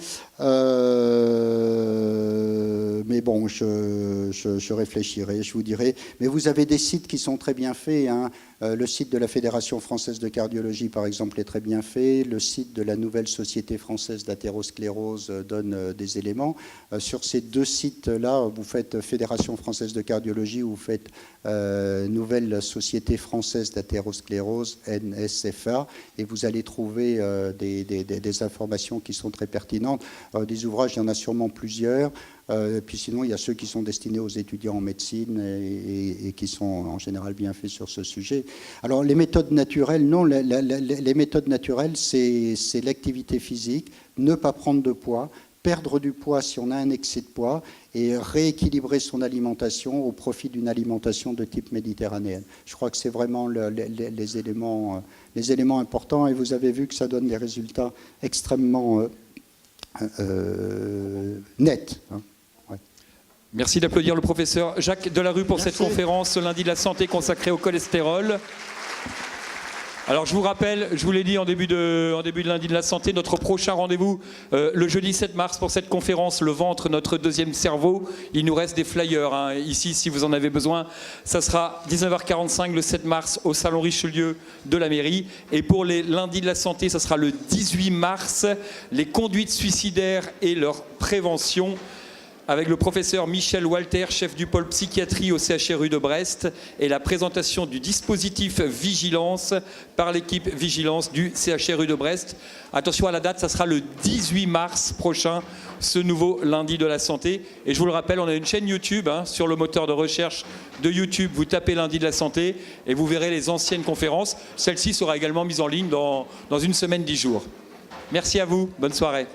Speaker 3: Mais bon, je réfléchirai, je vous dirai. Mais vous avez des sites qui sont très bien faits, hein. Le site de la Fédération française de cardiologie, par exemple, est très bien fait. Le site de la nouvelle Société française d'athérosclérose donne des éléments. Sur ces deux sites-là, vous faites Fédération française de cardiologie, vous faites Nouvelle Société française d'athérosclérose, NSFA, et vous allez trouver des informations qui sont très pertinentes. Des ouvrages, il y en a sûrement plusieurs. Puis sinon, il y a ceux qui sont destinés aux étudiants en médecine et qui sont en général bien faits sur ce sujet. Alors, les méthodes naturelles, non, les méthodes naturelles, c'est l'activité physique, ne pas prendre de poids, perdre du poids si on a un excès de poids et rééquilibrer son alimentation au profit d'une alimentation de type méditerranéenne. Je crois que c'est vraiment les éléments importants et vous avez vu que ça donne des résultats extrêmement nets. Hein.
Speaker 1: Merci d'applaudir le professeur Jacques Delarue pour cette conférence ce lundi de la santé consacrée au cholestérol. Alors je vous rappelle, je vous l'ai dit en début de lundi de la santé, notre prochain rendez-vous le jeudi 7 mars pour cette conférence, le ventre, notre deuxième cerveau. Il nous reste des flyers hein, ici si vous en avez besoin. Ça sera 19h45 le 7 mars au Salon Richelieu de la mairie. Et pour les lundis de la santé, ça sera le 18 mars, les conduites suicidaires et leur prévention, avec le professeur Michel Walter, chef du pôle psychiatrie au CHRU de Brest, et la présentation du dispositif Vigilance par l'équipe Vigilance du CHRU de Brest. Attention à la date, ça sera le 18 mars prochain, ce nouveau lundi de la santé. Et je vous le rappelle, on a une chaîne YouTube hein, sur le moteur de recherche de YouTube. Vous tapez lundi de la santé et vous verrez les anciennes conférences. Celle-ci sera également mise en ligne dans une semaine, 10 jours. Merci à vous, bonne soirée.